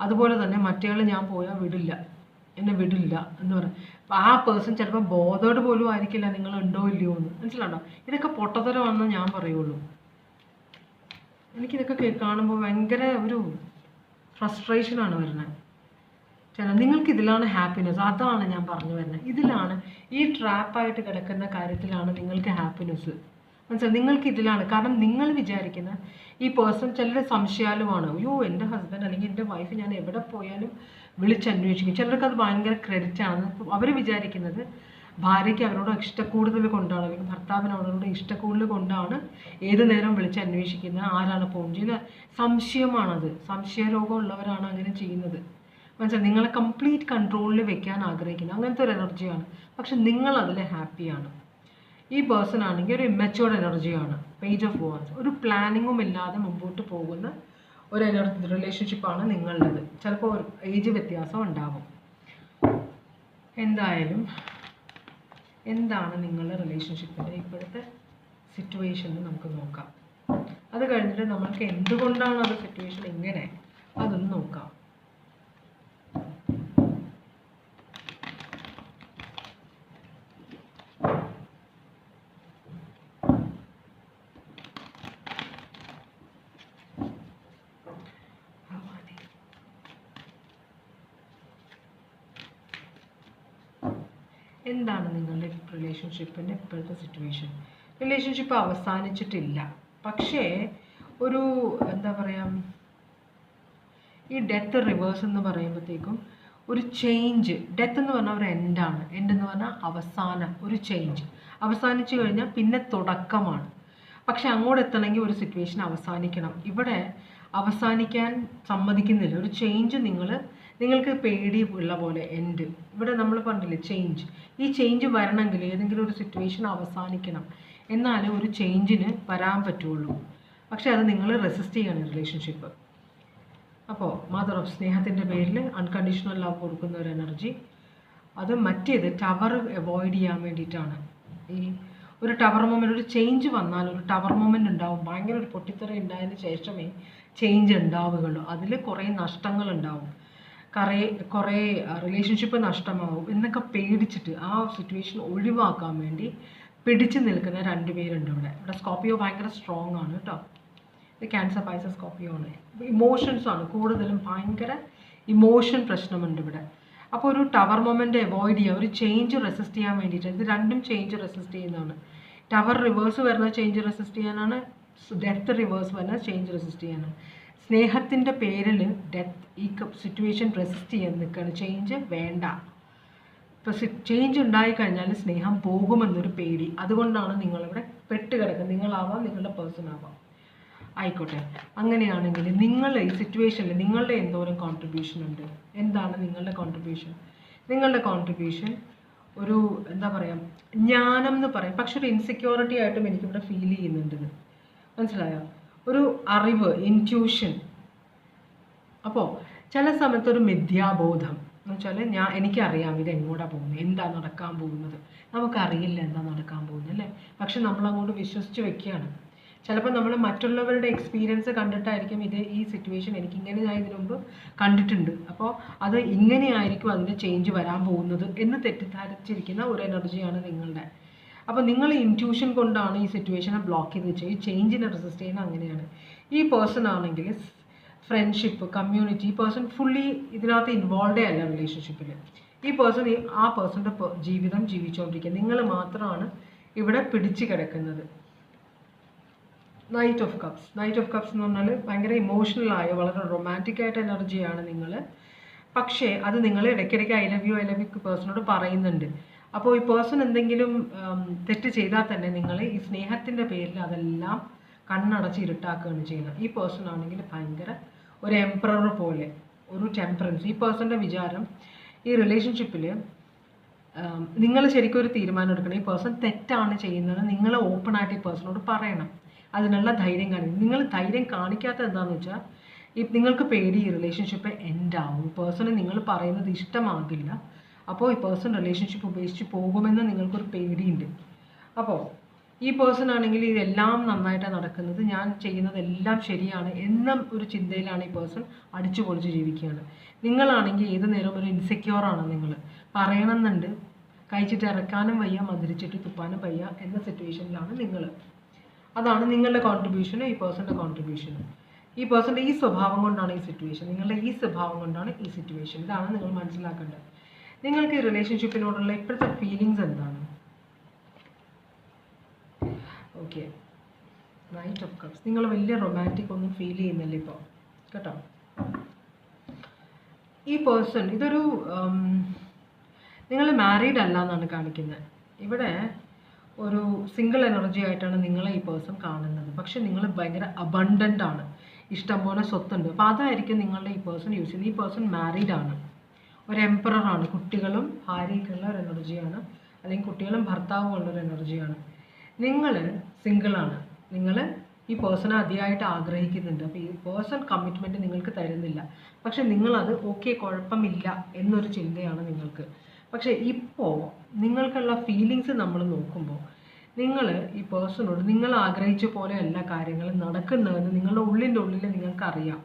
അതുപോലെ തന്നെ മറ്റേ ആൾ ഞാൻ പോയാൽ വിടില്ല, എന്നെ വിടില്ല എന്ന് പറയും. ആ പേഴ്സൺ ചിലപ്പോൾ ബോധോട് പോലും ആയിരിക്കില്ല നിങ്ങൾ ഉണ്ടോ ഇല്ലയോ എന്ന്. മനസ്സിലാണോ? ഇതൊക്കെ പൊട്ടത്തരമാണെന്ന് ഞാൻ പറയുള്ളൂ. എനിക്കിതൊക്കെ കാണുമ്പോൾ ഭയങ്കര ഒരു ഫ്രസ്ട്രേഷനാണ് വരുന്നത്. നിങ്ങൾക്ക് ഇതിലാണ് ഹാപ്പിനെസ്. അതാണ് ഞാൻ പറഞ്ഞു വരുന്നത്. ഇതിലാണ്, ഈ ട്രാപ്പായിട്ട് കിടക്കുന്ന കാര്യത്തിലാണ് നിങ്ങൾക്ക് ഹാപ്പിനെസ്. മനസ്സിലായി? നിങ്ങൾക്ക് ഇതിലാണ്. കാരണം നിങ്ങൾ വിചാരിക്കുന്ന ഈ പേഴ്സൺ ചിലർ സംശയാലുമാണ്. എൻ്റെ ഹസ്ബൻഡ് അല്ലെങ്കിൽ എൻ്റെ വൈഫ് ഞാൻ എവിടെ പോയാലും വിളിച്ചന്വേഷിക്കും. ചിലർക്ക് അത് ഭയങ്കര ക്രെഡിറ്റാണ്. അവർ വിചാരിക്കുന്നത് ഭാര്യയ്ക്ക് അവരോട് ഇഷ്ടക്കൂടുതൽ കൊണ്ടാണ്, അല്ലെങ്കിൽ ഭർത്താവിന് അവരോട് ഇഷ്ടക്കൂടുതൽ കൊണ്ടാണ് ഏത് നേരം വിളിച്ചന്വേഷിക്കുന്നത്, ആരാണ് ഫോൺ ചെയ്യുന്നത്. സംശയമാണത്. സംശയരോഗമുള്ളവരാണ് അങ്ങനെ ചെയ്യുന്നത്. മനസ്സിലായി? നിങ്ങളെ കംപ്ലീറ്റ് കൺട്രോളിൽ വെക്കാൻ ആഗ്രഹിക്കുന്നത് അങ്ങനത്തെ ഒരു എനർജിയാണ്. പക്ഷെ നിങ്ങൾ അതിൽ ഹാപ്പിയാണ്. ഈ പേഴ്സൺ ആണെങ്കിൽ ഒരു ഇമ്മച്യൂർഡ് എനർജിയാണ്. Page of wands. ഒരു പ്ലാനിങ്ങും ഇല്ലാതെ മുമ്പോട്ട് പോകുന്ന ഒരു റിലേഷൻഷിപ്പാണ് നിങ്ങളുടേത്. ചിലപ്പോൾ ഏജ് വ്യത്യാസം ഉണ്ടാകും. എന്തായാലും എന്താണ് നിങ്ങളുടെ റിലേഷൻഷിപ്പിൻ്റെ ഇപ്പോഴത്തെ സിറ്റുവേഷൻ എന്ന് നമുക്ക് നോക്കാം. അത് കഴിഞ്ഞിട്ട് നമ്മൾക്ക് എന്തുകൊണ്ടാണ് അത് സിറ്റുവേഷൻ ഇങ്ങനെ അതൊന്ന് നോക്കാം. എന്താണ് നിങ്ങളുടെ റിലേഷൻഷിപ്പിൻ്റെ ഇപ്പോഴത്തെ സിറ്റുവേഷൻ? റിലേഷൻഷിപ്പ് അവസാനിച്ചിട്ടില്ല, പക്ഷേ ഒരു എന്താ പറയുക, ഈ ഡെത്ത് റിവേഴ്സ് എന്ന് പറയുമ്പോഴത്തേക്കും ഒരു ചേഞ്ച്. ഡെത്ത് എന്ന് പറഞ്ഞാൽ ഒരു എൻഡാണ്. എൻഡ് എന്ന് പറഞ്ഞാൽ അവസാനം, ഒരു ചേഞ്ച്. അവസാനിച്ചു കഴിഞ്ഞാൽ പിന്നെ തുടക്കമാണ്. പക്ഷെ അങ്ങോട്ട് എത്തണമെങ്കിൽ ഒരു സിറ്റുവേഷൻ അവസാനിക്കണം. ഇവിടെ അവസാനിക്കാൻ സമ്മതിക്കുന്നില്ല. ഒരു ചേഞ്ച് നിങ്ങൾക്ക് പേടി ഉള്ള പോലെ എൻഡ്. ഇവിടെ നമ്മൾ പറഞ്ഞില്ലേ ചേഞ്ച്. ഈ ചേഞ്ച് വരണമെങ്കിൽ ഏതെങ്കിലും ഒരു സിറ്റുവേഷൻ അവസാനിക്കണം, എന്നാലേ ഒരു ചേഞ്ചിന് വരാൻ പറ്റുള്ളൂ. പക്ഷെ അത് നിങ്ങൾ റെസിസ്റ്റ് ചെയ്യണം റിലേഷൻഷിപ്പ്. അപ്പോൾ മദർ ഓഫ് സ്നേഹത്തിൻ്റെ പേരിൽ അൺകണ്ടീഷണൽ ലവ് കൊടുക്കുന്ന ഒരു എനർജി. അത് മറ്റേത് ടവർ അവോയ്ഡ് ചെയ്യാൻ വേണ്ടിയിട്ടാണ്. ഈ ഒരു ടവർ മൊമെൻ്റ്, ഒരു ചേഞ്ച് വന്നാൽ ഒരു ടവർ മൊമെൻ്റ് ഉണ്ടാവും. ഭയങ്കര ഒരു പൊട്ടിത്തെറി ഉണ്ടായതിന് ശേഷമേ ചേഞ്ച് ഉണ്ടാവുകയുള്ളൂ. അതിൽ കുറേ നഷ്ടങ്ങളുണ്ടാവും, കുറേ റിലേഷൻഷിപ്പ് നഷ്ടമാവും എന്നൊക്കെ പേടിച്ചിട്ട് ആ സിറ്റുവേഷൻ ഒഴിവാക്കാൻ വേണ്ടി പിടിച്ചു നിൽക്കുന്ന 2 പേരുണ്ട് ഇവിടെ. സ്കോർപ്പിയോ ഭയങ്കര സ്ട്രോങ് ആണ് കേട്ടോ. ഇത് ക്യാൻസർ, പൈസസ്, സ്കോർപ്പിയോ ആണ്. ഇമോഷൻസ് ആണ് കൂടുതലും. ഭയങ്കര ഇമോഷൻ പ്രശ്നമുണ്ട് ഇവിടെ. അപ്പോൾ ഒരു ടവർ മൊമെൻ്റ് അവോയ്ഡ് ചെയ്യുക, ഒരു ചേഞ്ച് റെസിസ്റ്റ് ചെയ്യാൻ വേണ്ടിയിട്ട്. ഇത് രണ്ടും ചേഞ്ച് റെസിസ്റ്റ് ചെയ്യുന്നതാണ്. ടവർ റിവേഴ്സ് വരുന്ന ചേഞ്ച് റെസിസ്റ്റ് ചെയ്യാനാണ്, ഡെത്ത് റിവേഴ്സ് വരുന്ന ചേഞ്ച് റെസിസ്റ്റ് ചെയ്യാനാണ്. സ്നേഹത്തിൻ്റെ പേരിൽ ഡെത്ത് ഈ സിറ്റുവേഷൻ റെസിസ്റ്റ് ചെയ്യാൻ നിൽക്കുകയാണ്. ചേഞ്ച് വേണ്ട. ഇപ്പോൾ ചേഞ്ച് ഉണ്ടായിക്കഴിഞ്ഞാൽ സ്നേഹം പോകുമെന്നൊരു പേടി. അതുകൊണ്ടാണ് നിങ്ങളിവിടെ പെട്ട് കിടക്കുന്നത്. നിങ്ങളാവാം, നിങ്ങളുടെ പേഴ്സൺ ആവാം, ആയിക്കോട്ടെ. അങ്ങനെയാണെങ്കിൽ നിങ്ങൾ ഈ സിറ്റുവേഷനിൽ നിങ്ങളുടെ എന്തോരം കോൺട്രിബ്യൂഷൻ ഉണ്ട്? എന്താണ് നിങ്ങളുടെ കോൺട്രിബ്യൂഷൻ? നിങ്ങളുടെ കോൺട്രിബ്യൂഷൻ ഒരു എന്താ പറയുക, ജ്ഞാനം എന്ന് പറയും. പക്ഷെ ഒരു ഇൻസെക്യൂരിറ്റി ആയിട്ടും എനിക്കിവിടെ ഫീൽ ചെയ്യുന്നുണ്ട്. മനസ്സിലായോ? ഒരു അറിവ്, ഇൻറ്റ്യൂഷൻ. അപ്പോൾ ചില സമയത്ത് ഒരു മിഥ്യാബോധം എന്ന് വെച്ചാൽ എനിക്കറിയാം ഇത് എങ്ങോട്ടാണ് പോകുന്നത്, എന്താ നടക്കാൻ പോകുന്നത്. നമുക്കറിയില്ല എന്താ നടക്കാൻ പോകുന്നത് അല്ലേ? പക്ഷെ നമ്മളങ്ങോട്ട് വിശ്വസിച്ച് വെക്കുകയാണ്. ചിലപ്പോൾ നമ്മൾ മറ്റുള്ളവരുടെ എക്സ്പീരിയൻസ് കണ്ടിട്ടായിരിക്കും ഈ സിറ്റുവേഷൻ എനിക്ക് ഇങ്ങനെ ഞാൻ ഇതിനു മുമ്പ് കണ്ടിട്ടുണ്ട്, അപ്പോൾ അത് ഇങ്ങനെയായിരിക്കും അതിൻ്റെ ചേഞ്ച് വരാൻ പോകുന്നത് എന്ന് തെറ്റിദ്ധരിച്ചിരിക്കുന്ന ഒരു എനർജിയാണ് നിങ്ങളുടെ. അപ്പോൾ നിങ്ങൾ ഇൻറ്റ്യൂഷൻ കൊണ്ടാണ് ഈ സിറ്റുവേഷനെ ബ്ലോക്ക് ചെയ്ത് വെച്ചാൽ ഈ ചേഞ്ചിനെ റെസിസ്റ്റ് ചെയ്യുന്നത്. അങ്ങനെയാണ്. ഈ പേഴ്സൺ ആണെങ്കിൽ ഫ്രണ്ട്ഷിപ്പ്, കമ്മ്യൂണിറ്റി, ഈ പേഴ്സൺ ഫുള്ളി ഇതിനകത്ത് ഇൻവോൾവേ അല്ല റിലേഷൻഷിപ്പിൽ. ഈ പേഴ്സൺ ആ പേഴ്സൻ്റെ ജീവിതം ജീവിച്ചുകൊണ്ടിരിക്കുക. നിങ്ങൾ മാത്രമാണ് ഇവിടെ പിടിച്ചു കിടക്കുന്നത്. Knight of cups. Knight of cups എന്ന് പറഞ്ഞാൽ ഭയങ്കര ഇമോഷണലായ, വളരെ റൊമാൻറ്റിക് ആയിട്ട് എനർജിയാണ് നിങ്ങൾ. പക്ഷേ അത് നിങ്ങൾ ഇടയ്ക്കിടയ്ക്ക് ഐ ലവ് യു പേഴ്സണോട് പറയുന്നുണ്ട്. അപ്പോൾ ഈ പേഴ്സൺ എന്തെങ്കിലും തെറ്റ് ചെയ്താൽ തന്നെ നിങ്ങൾ ഈ സ്നേഹത്തിൻ്റെ പേരിൽ അതെല്ലാം കണ്ണടച്ച് ഇരുട്ടാക്കുകയാണ് ചെയ്യുന്നത്. ഈ പേഴ്സൺ ആണെങ്കിൽ ഭയങ്കര ഒരു എംപറർ പോലെ, ഒരു ടെമ്പറൻസ്. ഈ പേഴ്സൻ്റെ വിചാരം ഈ റിലേഷൻഷിപ്പിൽ നിങ്ങൾ ശരിക്കും ഒരു തീരുമാനം എടുക്കണം. ഈ പേഴ്സൺ തെറ്റാണ് ചെയ്യുന്നത്, നിങ്ങൾ ഓപ്പണായിട്ട് ഈ പേഴ്സണോട് പറയണം. അതിനുള്ള ധൈര്യം കാണിക്കും. നിങ്ങൾ ധൈര്യം കാണിക്കാത്ത എന്താണെന്ന് വെച്ചാൽ നിങ്ങൾക്ക് പേടി ഈ റിലേഷൻഷിപ്പ് എൻഡ് ആവും. പേഴ്സണ് നിങ്ങൾ പറയുന്നത് ഇഷ്ടമാകില്ല. അപ്പോൾ ഈ പേഴ്സൺ റിലേഷൻഷിപ്പ് ഉപേക്ഷിച്ച് പോകുമെന്ന് നിങ്ങൾക്കൊരു പേടിയുണ്ട്. അപ്പോൾ ഈ പേഴ്സൺ ആണെങ്കിൽ ഇതെല്ലാം നന്നായിട്ടാണ് നടക്കുന്നത്, ഞാൻ ചെയ്യുന്നതെല്ലാം ശരിയാണ് എന്ന ഒരു ചിന്തയിലാണ് ഈ പേഴ്സൺ അടിച്ചു പൊളിച്ച് ജീവിക്കുകയാണ്. നിങ്ങളാണെങ്കിൽ ഏത് നേരം ഒരു ഇൻസെക്യൂറാണ്. നിങ്ങൾ പറയണമെന്നുണ്ട്, കഴിച്ചിട്ട് ഇറക്കാനും വയ്യ, മധുരിച്ചിട്ട് തുപ്പാനും വയ്യ എന്ന സിറ്റുവേഷനിലാണ് നിങ്ങൾ. അതാണ് നിങ്ങളുടെ കോൺട്രിബ്യൂഷന്, ഈ പേഴ്സൻ്റെ കോൺട്രിബ്യൂഷന്. ഈ പേഴ്സൻ്റെ ഈ സ്വഭാവം കൊണ്ടാണ് ഈ സിറ്റുവേഷൻ, നിങ്ങളുടെ ഈ സ്വഭാവം കൊണ്ടാണ് ഈ സിറ്റുവേഷൻ. ഇതാണ് നിങ്ങൾ മനസ്സിലാക്കേണ്ടത്. നിങ്ങൾക്ക് ഈ റിലേഷൻഷിപ്പിനോടുള്ള ഇപ്പോഴത്തെ ഫീലിങ്സ് എന്താണ്? Okay, knight of cups. നിങ്ങൾ വലിയ റൊമാൻറ്റിക് ഒന്നും ഫീൽ ചെയ്യുന്നില്ല ഇപ്പോൾ കേട്ടോ. ഈ പേഴ്സൺ ഇതൊരു നിങ്ങൾ മാരീഡ് അല്ല എന്നാണ് കാണിക്കുന്നത്. ഇവിടെ ഒരു സിംഗിൾ എനർജി ആയിട്ടാണ് നിങ്ങളെ ഈ പേഴ്സൺ കാണുന്നത്. പക്ഷെ നിങ്ങൾ ഭയങ്കര അബണ്ടൻ്റ് ആണ്, ഇഷ്ടംപോലെ സ്വത്തുണ്ട്. അപ്പോൾ അതായിരിക്കും നിങ്ങളുടെ ഈ പേഴ്സൺ യൂസ് ചെയ്യുന്നത്. ഈ പേഴ്സൺ മാരീഡ് ആണ്, ഒരു എംപററാണ്, കുട്ടികളും ഭാര്യയ്ക്കുള്ള ഒരു എനർജിയാണ്, അല്ലെങ്കിൽ കുട്ടികളും ഭർത്താവും ഉള്ളൊരു എനർജിയാണ്. നിങ്ങൾ സിംഗിളാണ്, നിങ്ങൾ ഈ പേഴ്സണെ അതിയായിട്ട് ആഗ്രഹിക്കുന്നുണ്ട്. അപ്പോൾ ഈ പേഴ്സൺ കമ്മിറ്റ്മെൻറ്റ് നിങ്ങൾക്ക് തരുന്നില്ല. പക്ഷെ നിങ്ങളത് ഓക്കെ കുഴപ്പമില്ല എന്നൊരു ചിന്തയാണ് നിങ്ങൾക്ക്. പക്ഷേ ഇപ്പോൾ നിങ്ങൾക്കുള്ള ഫീലിങ്സ് നമ്മൾ നോക്കുമ്പോൾ നിങ്ങൾ ഈ പേഴ്സണോട് നിങ്ങൾ ആഗ്രഹിച്ച പോലെ എല്ലാ കാര്യങ്ങളും നടക്കുന്നതെന്ന് നിങ്ങളുടെ ഉള്ളിൻ്റെ ഉള്ളിൽ നിങ്ങൾക്കറിയാം.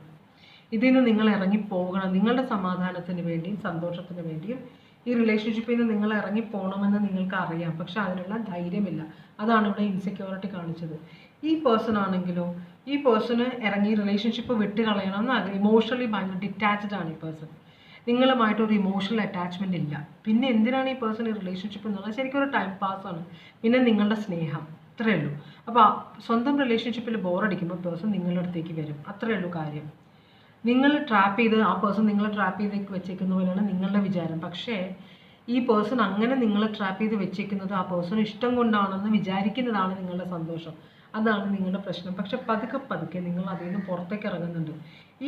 ഇതിൽ നിന്ന് നിങ്ങൾ ഇറങ്ങിപ്പോകണം, നിങ്ങളുടെ സമാധാനത്തിന് വേണ്ടിയും സന്തോഷത്തിന് വേണ്ടിയും ഈ റിലേഷൻഷിപ്പിൽ നിന്ന് നിങ്ങൾ ഇറങ്ങിപ്പോകണമെന്ന് നിങ്ങൾക്ക് അറിയാം. പക്ഷെ അതിനുള്ള ധൈര്യമില്ല. അതാണ് ഇവിടെ ഇൻസെക്യൂരിറ്റി കാണിച്ചത്. ഈ പേഴ്സൺ ആണെങ്കിലോ ഈ പേഴ്സണ് ഇറങ്ങി റിലേഷൻഷിപ്പ് വിട്ട് കളയണമെന്ന് ആഗ്രഹം. ഇമോഷണലി ഭയങ്കര ഡിറ്റാച്ച്ഡ് ആണ് ഈ പേഴ്സൺ. നിങ്ങളുമായിട്ടൊരു ഇമോഷണൽ അറ്റാച്ച്മെൻ്റ് ഇല്ല. പിന്നെ എന്തിനാണ് ഈ പേഴ്സൺ ഈ റിലേഷൻഷിപ്പ് എന്നുള്ളത്? ശരിക്കും ഒരു ടൈം പാസ്സാണ്. പിന്നെ നിങ്ങളുടെ സ്നേഹം, അത്രയേ ഉള്ളൂ. അപ്പോൾ സ്വന്തം റിലേഷൻഷിപ്പിൽ ബോറടിക്കുമ്പോൾ പേഴ്സൺ നിങ്ങളുടെ അടുത്തേക്ക് വരും. അത്രയേ ഉള്ളൂ കാര്യം. നിങ്ങൾ ട്രാപ്പ് ചെയ്ത് ആ പേഴ്സൺ നിങ്ങളെ ട്രാപ്പ് ചെയ്ത് വെച്ചേക്കുന്ന പോലെയാണ് നിങ്ങളുടെ വിചാരം. പക്ഷേ ഈ പേഴ്സൺ അങ്ങനെ നിങ്ങളെ ട്രാപ്പ് ചെയ്ത് വെച്ചേക്കുന്നത് ആ പേഴ്സൺ ഇഷ്ടം കൊണ്ടാണെന്ന് വിചാരിക്കുന്നതാണ് നിങ്ങളുടെ സന്തോഷം. അതാണ് നിങ്ങളുടെ പ്രശ്നം. പക്ഷെ പതുക്കെ പതുക്കെ നിങ്ങൾ അതിൽ നിന്ന് പുറത്തേക്ക് ഇറങ്ങുന്നുണ്ട്.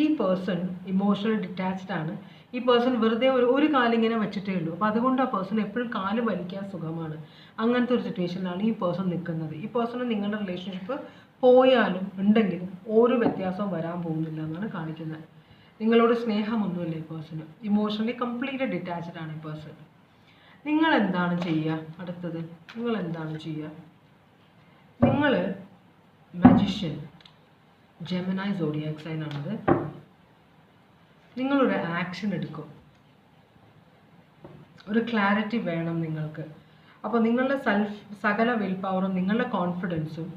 ഈ പേഴ്സൺ ഇമോഷണൽ ഡിറ്റാച്ച്ഡ് ആണ്. ഈ പേഴ്സൺ വെറുതെ ഒരു കാലിങ്ങനെ വെച്ചിട്ടേ ഉള്ളൂ. അപ്പോൾ അതുകൊണ്ട് ആ പേഴ്സൺ എപ്പോഴും കാല് വലിക്കാൻ സുഖമാണ്. അങ്ങനത്തെ ഒരു സിറ്റുവേഷനിലാണ് ഈ പേഴ്സൺ നിൽക്കുന്നത്. ഈ പേഴ്സണ് നിങ്ങളുടെ റിലേഷൻഷിപ്പ് പോയാലും ഉണ്ടെങ്കിലും ഒരു വ്യത്യാസവും വരാൻ പോകുന്നില്ല എന്നാണ് കാണിക്കുന്നത്. നിങ്ങളോട് സ്നേഹമൊന്നുമില്ല ഈ പേഴ്സണ്. ഇമോഷണലി കംപ്ലീറ്റ് ഡിറ്റാച്ച്ഡ് ആണ് ഈ പേഴ്സൺ. നിങ്ങൾ എന്താണ് ചെയ്യുക? അടുത്തത് നിങ്ങൾ എന്താണ് ചെയ്യുക? നിങ്ങൾ മജിഷ്യൻ, ജെമിനി സോഡിയാക് സൈൻ ആണത്. നിങ്ങളൊരു ആക്ഷൻ എടുക്കും. ഒരു ക്ലാരിറ്റി വേണം നിങ്ങൾക്ക്. അപ്പോൾ നിങ്ങളുടെ സകല വിൽ പവറും നിങ്ങളുടെ കോൺഫിഡൻസും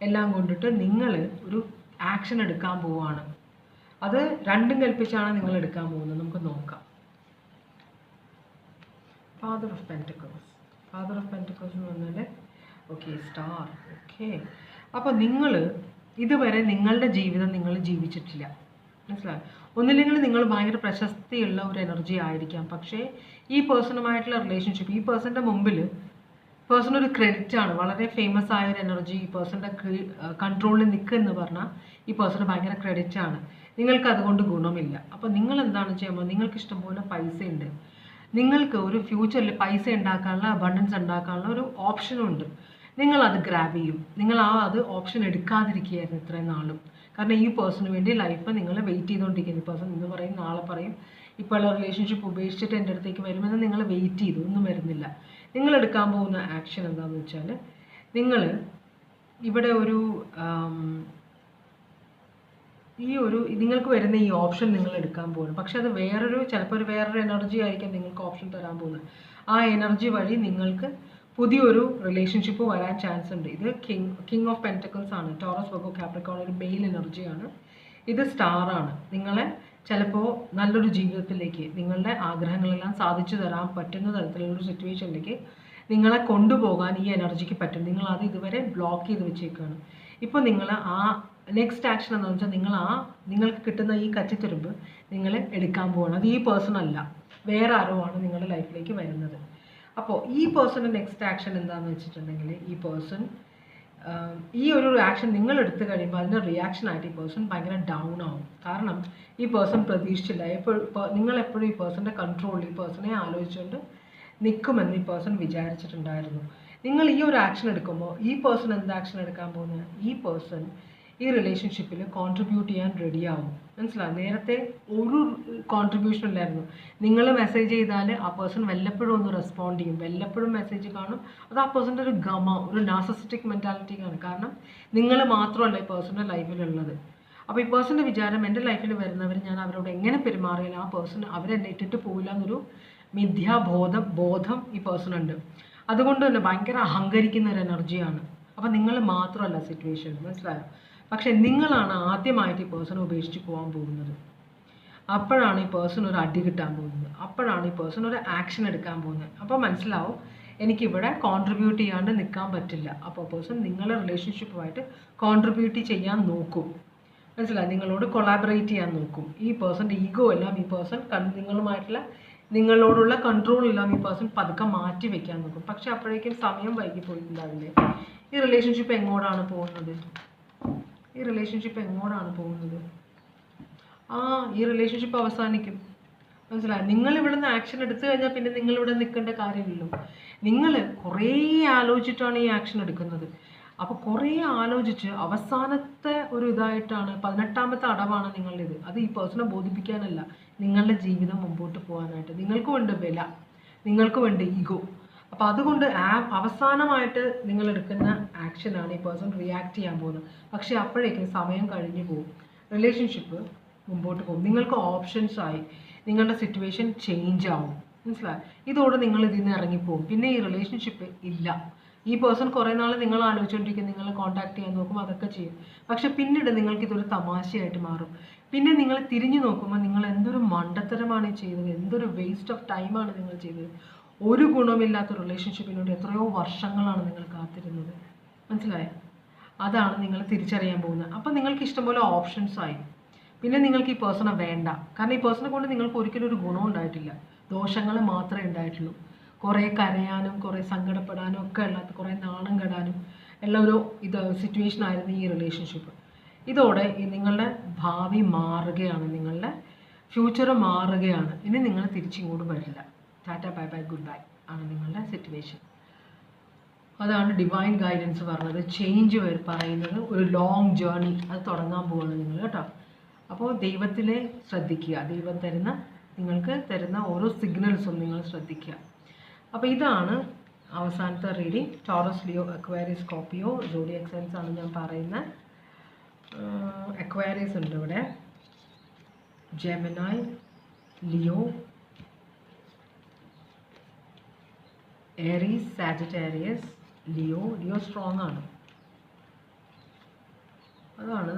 എല്ലാം കൊണ്ടിട്ട് നിങ്ങൾ ഒരു ആക്ഷൻ എടുക്കാൻ പോവുകയാണ്. അത് രണ്ടും കൽപ്പിച്ചാണ് നിങ്ങൾ എടുക്കാൻ പോകുന്നത്. നമുക്ക് നോക്കാം. Father of pentacles. Father of pentacles എന്ന് പറഞ്ഞാൽ ഓക്കെ സ്റ്റാർ. ഓക്കെ, അപ്പോൾ നിങ്ങൾ ഇതുവരെ നിങ്ങളുടെ ജീവിതം നിങ്ങൾ ജീവിച്ചിട്ടില്ല. മനസ്സിലായി? ഒന്നില്ലെങ്കിൽ നിങ്ങൾ ഭയങ്കര പ്രശസ്തിയുള്ള ഒരു എനർജി ആയിരിക്കാം. പക്ഷേ ഈ പേഴ്സണുമായിട്ടുള്ള റിലേഷൻഷിപ്പ്, ഈ പേഴ്സൻ്റെ മുമ്പിൽ പേഴ്സൺ ഒരു ക്രെഡിറ്റ് ആണ്. വളരെ ഫേമസ് ആയ ഒരു എനർജി ഈ പേഴ്സൻ്റെ കൺട്രോളിൽ നിൽക്കുക എന്ന് പറഞ്ഞാൽ ഈ പേഴ്സണ് ഭയങ്കര ക്രെഡിറ്റ് ആണ്. നിങ്ങൾക്ക് അതുകൊണ്ട് ഗുണമില്ല. അപ്പോൾ നിങ്ങൾ എന്താണ് ചെയ്യുമ്പോൾ നിങ്ങൾക്ക് ഇഷ്ടംപോലെ പൈസ ഉണ്ട്. നിങ്ങൾക്ക് ഒരു ഫ്യൂച്ചറിൽ പൈസ ഉണ്ടാക്കാനുള്ള, അബണ്ടൻസ് ഉണ്ടാക്കാനുള്ള ഒരു ഓപ്ഷനും ഉണ്ട്. നിങ്ങളത് ഗ്രാബ് ചെയ്യും. നിങ്ങൾ അത് ഓപ്ഷൻ എടുക്കാതിരിക്കുകയായിരുന്നു ഇത്രയും നാളും. കാരണം ഈ പേഴ്സണിന് വേണ്ടി ലൈഫ് നിങ്ങൾ വെയിറ്റ് ചെയ്തുകൊണ്ടിരിക്കുന്നു. ഈ പേഴ്സൺ ഇന്ന് പറയും, നാളെ പറയും, ഇപ്പോൾ ഉള്ള റിലേഷൻഷിപ്പ് ഉപേക്ഷിച്ചിട്ട് എൻ്റെ അടുത്തേക്ക് വരുമെന്ന് നിങ്ങൾ വെയിറ്റ് ചെയ്തു, ഒന്നും വരുന്നില്ല. നിങ്ങൾ എടുക്കാൻ പോകുന്ന ആക്ഷൻ എന്താണെന്ന് വെച്ചാൽ, നിങ്ങൾ ഇവിടെ നിങ്ങൾക്ക് വരുന്ന ഈ ഓപ്ഷൻ നിങ്ങൾ എടുക്കാൻ പോകുന്നു. പക്ഷെ അത് ചിലപ്പോൾ വേറൊരു എനർജി ആയിരിക്കും നിങ്ങൾക്ക് ഓപ്ഷൻ തരാൻ പോകുന്നത്. ആ എനർജി വഴി നിങ്ങൾക്ക് പുതിയൊരു റിലേഷൻഷിപ്പ് വരാൻ ചാൻസ് ഉണ്ട്. ഇത് കിങ് ഓഫ് പെൻറ്റക്കിൾസ് ആണ്. ടോറസ്, വെർഗോ, കാപ്രിക്കോൺ ഒരു മെയിൽ എനർജിയാണ്. ഇത് സ്റ്റാർ ആണ്. നിങ്ങളെ ചിലപ്പോൾ നല്ലൊരു ജീവിതത്തിലേക്ക്, നിങ്ങളുടെ ആഗ്രഹങ്ങളെല്ലാം സാധിച്ചു തരാൻ പറ്റുന്ന തരത്തിലുള്ളൊരു സിറ്റുവേഷനിലേക്ക് നിങ്ങളെ കൊണ്ടുപോകാൻ ഈ എനർജിക്ക് പറ്റും. നിങ്ങളത് ഇതുവരെ ബ്ലോക്ക് ചെയ്ത് വെച്ചേക്കാണ്. ഇപ്പോൾ നിങ്ങൾ ആ നെക്സ്റ്റ് ആക്ഷൻ എന്താണെന്ന് വെച്ചാൽ, നിങ്ങൾക്ക് കിട്ടുന്ന ഈ കച്ചിത്തുരുമ്പ് നിങ്ങൾ എടുക്കാൻ പോകണം. അത് ഈ പേഴ്സൺ അല്ല, വേറെ ആരോ ആണ് നിങ്ങളുടെ ലൈഫിലേക്ക് വരുന്നത്. അപ്പോൾ ഈ പേഴ്സൻ്റെ നെക്സ്റ്റ് ആക്ഷൻ എന്താണെന്ന് വെച്ചിട്ടുണ്ടെങ്കിൽ, ഈ പേഴ്സൺ ഈ ഒരു ആക്ഷൻ നിങ്ങൾ എടുത്തു കഴിയുമ്പോൾ അതിൻ്റെ റിയാക്ഷനായിട്ട് ഈ പേഴ്സൺ ഭയങ്കര ഡൗൺ ആവും. കാരണം ഈ പേഴ്സൺ പ്രതീക്ഷിച്ചില്ല. നിങ്ങളെപ്പോഴും ഈ പേഴ്സൻ്റെ കൺട്രോളിൽ ഈ പേഴ്സണെ ആലോചിച്ചുകൊണ്ട് നിൽക്കുമെന്ന് ഈ പേഴ്സൺ വിചാരിച്ചിട്ടുണ്ടായിരുന്നു. നിങ്ങൾ ഈ ഒരു ആക്ഷൻ എടുക്കുമ്പോൾ ഈ പേഴ്സൺ എന്ത് ആക്ഷൻ എടുക്കാൻ പോകുന്നത്? ഈ പേഴ്സൺ ഈ റിലേഷൻഷിപ്പിൽ കോൺട്രിബ്യൂട്ട് ചെയ്യാൻ റെഡിയാവും. മനസ്സിലാവും? നേരത്തെ ഒരു കോൺട്രിബ്യൂഷൻ ഇല്ലായിരുന്നു. നിങ്ങൾ മെസ്സേജ് ചെയ്താൽ ആ പേഴ്സൺ വല്ലപ്പോഴും ഒന്ന് റെസ്പോണ്ട് ചെയ്യും, വല്ലപ്പോഴും മെസ്സേജ് കാണും. അത് ആ പേഴ്സൻ്റെ ഒരു നാർസിസ്റ്റിക് മെൻറ്റാലിറ്റിയാണ്. കാരണം നിങ്ങൾ മാത്രമല്ല ഈ പേഴ്സൻ്റെ ലൈഫിലുള്ളത്. അപ്പോൾ ഈ പേഴ്സൻ്റെ വിചാരം, എൻ്റെ ലൈഫിൽ വരുന്നവർ ഞാൻ അവരോട് എങ്ങനെ പെരുമാറിയാലും ആ പേഴ്സൺ അവരെന്നെ ഇട്ടിട്ട് പോവില്ല എന്നൊരു ബോധം ഈ പേഴ്സൺ ഉണ്ട്. അതുകൊണ്ട് തന്നെ ഭയങ്കര അഹങ്കരിക്കുന്ന ഒരു എനർജിയാണ്. അപ്പോൾ നിങ്ങൾ മാത്രമല്ല സിറ്റുവേഷൻ, മനസ്സിലായോ? പക്ഷെ നിങ്ങളാണ് ആദ്യമായിട്ട് ഈ പേഴ്സൺ ഉപേക്ഷിച്ച് പോകാൻ പോകുന്നത്. അപ്പോഴാണ് ഈ പേഴ്സൺ ഒരു അടി കിട്ടാൻ പോകുന്നത്. അപ്പോഴാണ് ഈ പേഴ്സൺ ഒരു ആക്ഷൻ എടുക്കാൻ പോകുന്നത്. അപ്പോൾ മനസ്സിലാവും, എനിക്കിവിടെ കോൺട്രിബ്യൂട്ട് ചെയ്യാണ്ട് നിൽക്കാൻ പറ്റില്ല. അപ്പോൾ പേഴ്സൺ നിങ്ങളുടെ റിലേഷൻഷിപ്പുമായിട്ട് കോൺട്രിബ്യൂട്ട് ചെയ്യാൻ നോക്കും. മനസ്സിലായി? നിങ്ങളോട് കൊളാബറേറ്റ് ചെയ്യാൻ നോക്കും. ഈ പേഴ്സൻ്റെ ഈഗോ എല്ലാം ഈ പേഴ്സൺ നിങ്ങളോടുള്ള കൺട്രോൾ എല്ലാം ഈ പേഴ്സൺ പതുക്കെ മാറ്റി വെക്കാൻ നോക്കും. പക്ഷെ അപ്പോഴേക്കും സമയം വൈകി പോയിട്ടുണ്ടാവില്ലേ? ഈ റിലേഷൻഷിപ്പ് എങ്ങോട്ടാണ് പോകുന്നത്? ഈ റിലേഷൻഷിപ്പ് ഈ റിലേഷൻഷിപ്പ് അവസാനിക്കും. മനസ്സിലായി? നിങ്ങൾ ഇവിടെ നിന്ന് ആക്ഷൻ എടുത്തു കഴിഞ്ഞാൽ പിന്നെ നിങ്ങളിവിടെ നിൽക്കേണ്ട കാര്യമില്ലല്ലോ. നിങ്ങൾ കുറേ ആലോചിച്ചിട്ടാണ് ഈ ആക്ഷൻ എടുക്കുന്നത്. അപ്പോൾ കുറേ ആലോചിച്ച് അവസാനത്തെ ഒരു ഇതായിട്ടാണ്, 18ാമത്തെ അടവാണ് നിങ്ങളുടേത്. അത് ഈ പേഴ്സണെ ബോധിപ്പിക്കാനല്ല, നിങ്ങളുടെ ജീവിതം മുമ്പോട്ട് പോകാനായിട്ട്. നിങ്ങൾക്ക് വേണ്ട വില, നിങ്ങൾക്ക് വേണ്ട ഈഗോ. അപ്പോൾ അതുകൊണ്ട് അവസാനമായിട്ട് നിങ്ങൾ എടുക്കുന്ന ആക്ഷനാണ് ഈ പേഴ്സൺ റിയാക്ട് ചെയ്യാൻ പോകുന്നത്. പക്ഷേ അപ്പോഴേക്കും സമയം കഴിഞ്ഞു പോകും, റിലേഷൻഷിപ്പ് മുമ്പോട്ട് പോകും. നിങ്ങൾക്ക് ഓപ്ഷൻസ് ആയി, നിങ്ങളുടെ സിറ്റുവേഷൻ ചേഞ്ച് ആവും. മനസ്സിലായി? ഇതോടെ നിങ്ങൾ ഇതിൽ നിന്ന് ഇറങ്ങിപ്പോകും. പിന്നെ ഈ റിലേഷൻഷിപ്പ് ഇല്ല. ഈ പേഴ്സൺ കുറേ നാൾ നിങ്ങൾ ആലോചിച്ചുകൊണ്ടിരിക്കും, നിങ്ങളെ കോൺടാക്ട് ചെയ്യാൻ നോക്കും, അതൊക്കെ ചെയ്യും. പക്ഷെ പിന്നീട് നിങ്ങൾക്കിതൊരു തമാശയായിട്ട് മാറും. പിന്നെ നിങ്ങൾ തിരിഞ്ഞു നോക്കുമ്പോൾ നിങ്ങൾ എന്തൊരു മണ്ടത്തരമാണ് ചെയ്തത്, എന്തൊരു വേസ്റ്റ് ഓഫ് ടൈമാണ് നിങ്ങൾ ചെയ്തത്. ഒരു ഗുണമില്ലാത്ത റിലേഷൻഷിപ്പിനോട് എത്രയോ വർഷങ്ങളാണ് നിങ്ങൾ കാത്തിരുന്നത്. മനസ്സിലായോ? അതാണ് നിങ്ങൾ തിരിച്ചറിയാൻ പോകുന്നത്. അപ്പം നിങ്ങൾക്ക് ഇഷ്ടംപോലെ ഓപ്ഷൻസ് ആയി. പിന്നെ നിങ്ങൾക്ക് ഈ പേഴ്സണെ വേണ്ട. കാരണം ഈ പേഴ്സണെ കൊണ്ട് നിങ്ങൾക്ക് ഒരിക്കലും ഒരു ഗുണം ഉണ്ടായിട്ടില്ല, ദോഷങ്ങൾ മാത്രമേ ഉണ്ടായിട്ടുള്ളൂ. കുറേ കരയാനും കുറേ സങ്കടപ്പെടാനും ഒക്കെ അല്ലാത്ത കുറേ നാണം കെടാനും എല്ലാം ഒരു സിറ്റുവേഷൻ ആയിരുന്നു ഈ റിലേഷൻഷിപ്പ്. ഇതോടെ നിങ്ങളുടെ ഭാവി മാറുകയാണ്, നിങ്ങളുടെ ഫ്യൂച്ചർ മാറുകയാണ്. ഇനി നിങ്ങൾ തിരിച്ചിങ്ങോട്ട് വരില്ല. Tata bye bye good bye ആണ് നിങ്ങളുടെ സിറ്റുവേഷൻ. അതാണ് ഡിവൈൻ ഗൈഡൻസ് പറഞ്ഞത്. ചേഞ്ച് പറയുന്നത് ഒരു ലോങ് ജേർണി അത് തുടങ്ങാൻ പോവാണ് നിങ്ങൾ കേട്ടോ. അപ്പോൾ ദൈവത്തിനെ ശ്രദ്ധിക്കുക, ദൈവം നിങ്ങൾക്ക് തരുന്ന ഓരോ സിഗ്നൽസും നിങ്ങൾ ശ്രദ്ധിക്കുക. അപ്പോൾ ഇതാണ് അവസാനത്തെ reading. Taurus, Leo, Aquarius, Scorpio, zodiac signs ആണ് ഞാൻ പറയുന്നത്. അക്വാരിയസ് ഉണ്ട് ഇവിടെ, Gemini, Leo, Aries, Sagittarius, Leo strong ആണ്. അതാണ്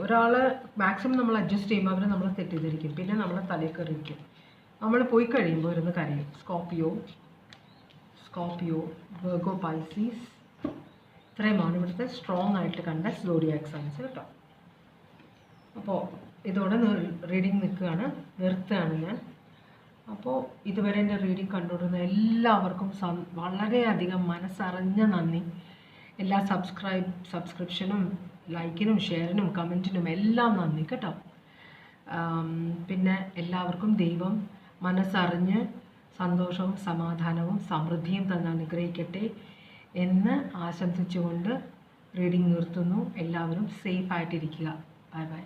ഒരാളെ മാക്സിമം നമ്മൾ അഡ്ജസ്റ്റ് ചെയ്യുമ്പോൾ അവർ നമ്മളെ തെറ്റിദ്ധരിക്കും, പിന്നെ നമ്മളെ തലയിൽ കയറിയിരിക്കും. നമ്മൾ പോയി കഴിയുമ്പോൾ ഇരുന്ന് കരയും. സ്കോർപ്പിയോ, വെർഗോ, പൈസീസ്, ഇത്രയുമാണ് ഇവിടുത്തെ സ്ട്രോങ് ആയിട്ട് കണ്ട സോഡിയാക് സൈൻസ് കേട്ടോ. അപ്പോൾ ഇതോടെ റീഡിങ് നിർത്തുകയാണ് ഞാൻ. അപ്പോൾ ഇതുവരെ എൻ്റെ റീഡിങ് കണ്ടുകൊണ്ടിരുന്ന എല്ലാവർക്കും വളരെയധികം മനസ്സറിഞ്ഞ നന്ദി. എല്ലാ സബ്സ്ക്രിപ്ഷനും ലൈക്കിനും ഷെയറിനും കമൻറ്റിനും എല്ലാം നന്ദി കേട്ടോ. പിന്നെ എല്ലാവർക്കും ദൈവം മനസ്സറിഞ്ഞ് സന്തോഷവും സമാധാനവും സമൃദ്ധിയും തന്നെ അനുഗ്രഹിക്കട്ടെ എന്ന് ആശംസിച്ചുകൊണ്ട് റീഡിങ് നിർത്തുന്നു. എല്ലാവരും സേഫ് ആയിട്ടിരിക്കുക. Bye bye.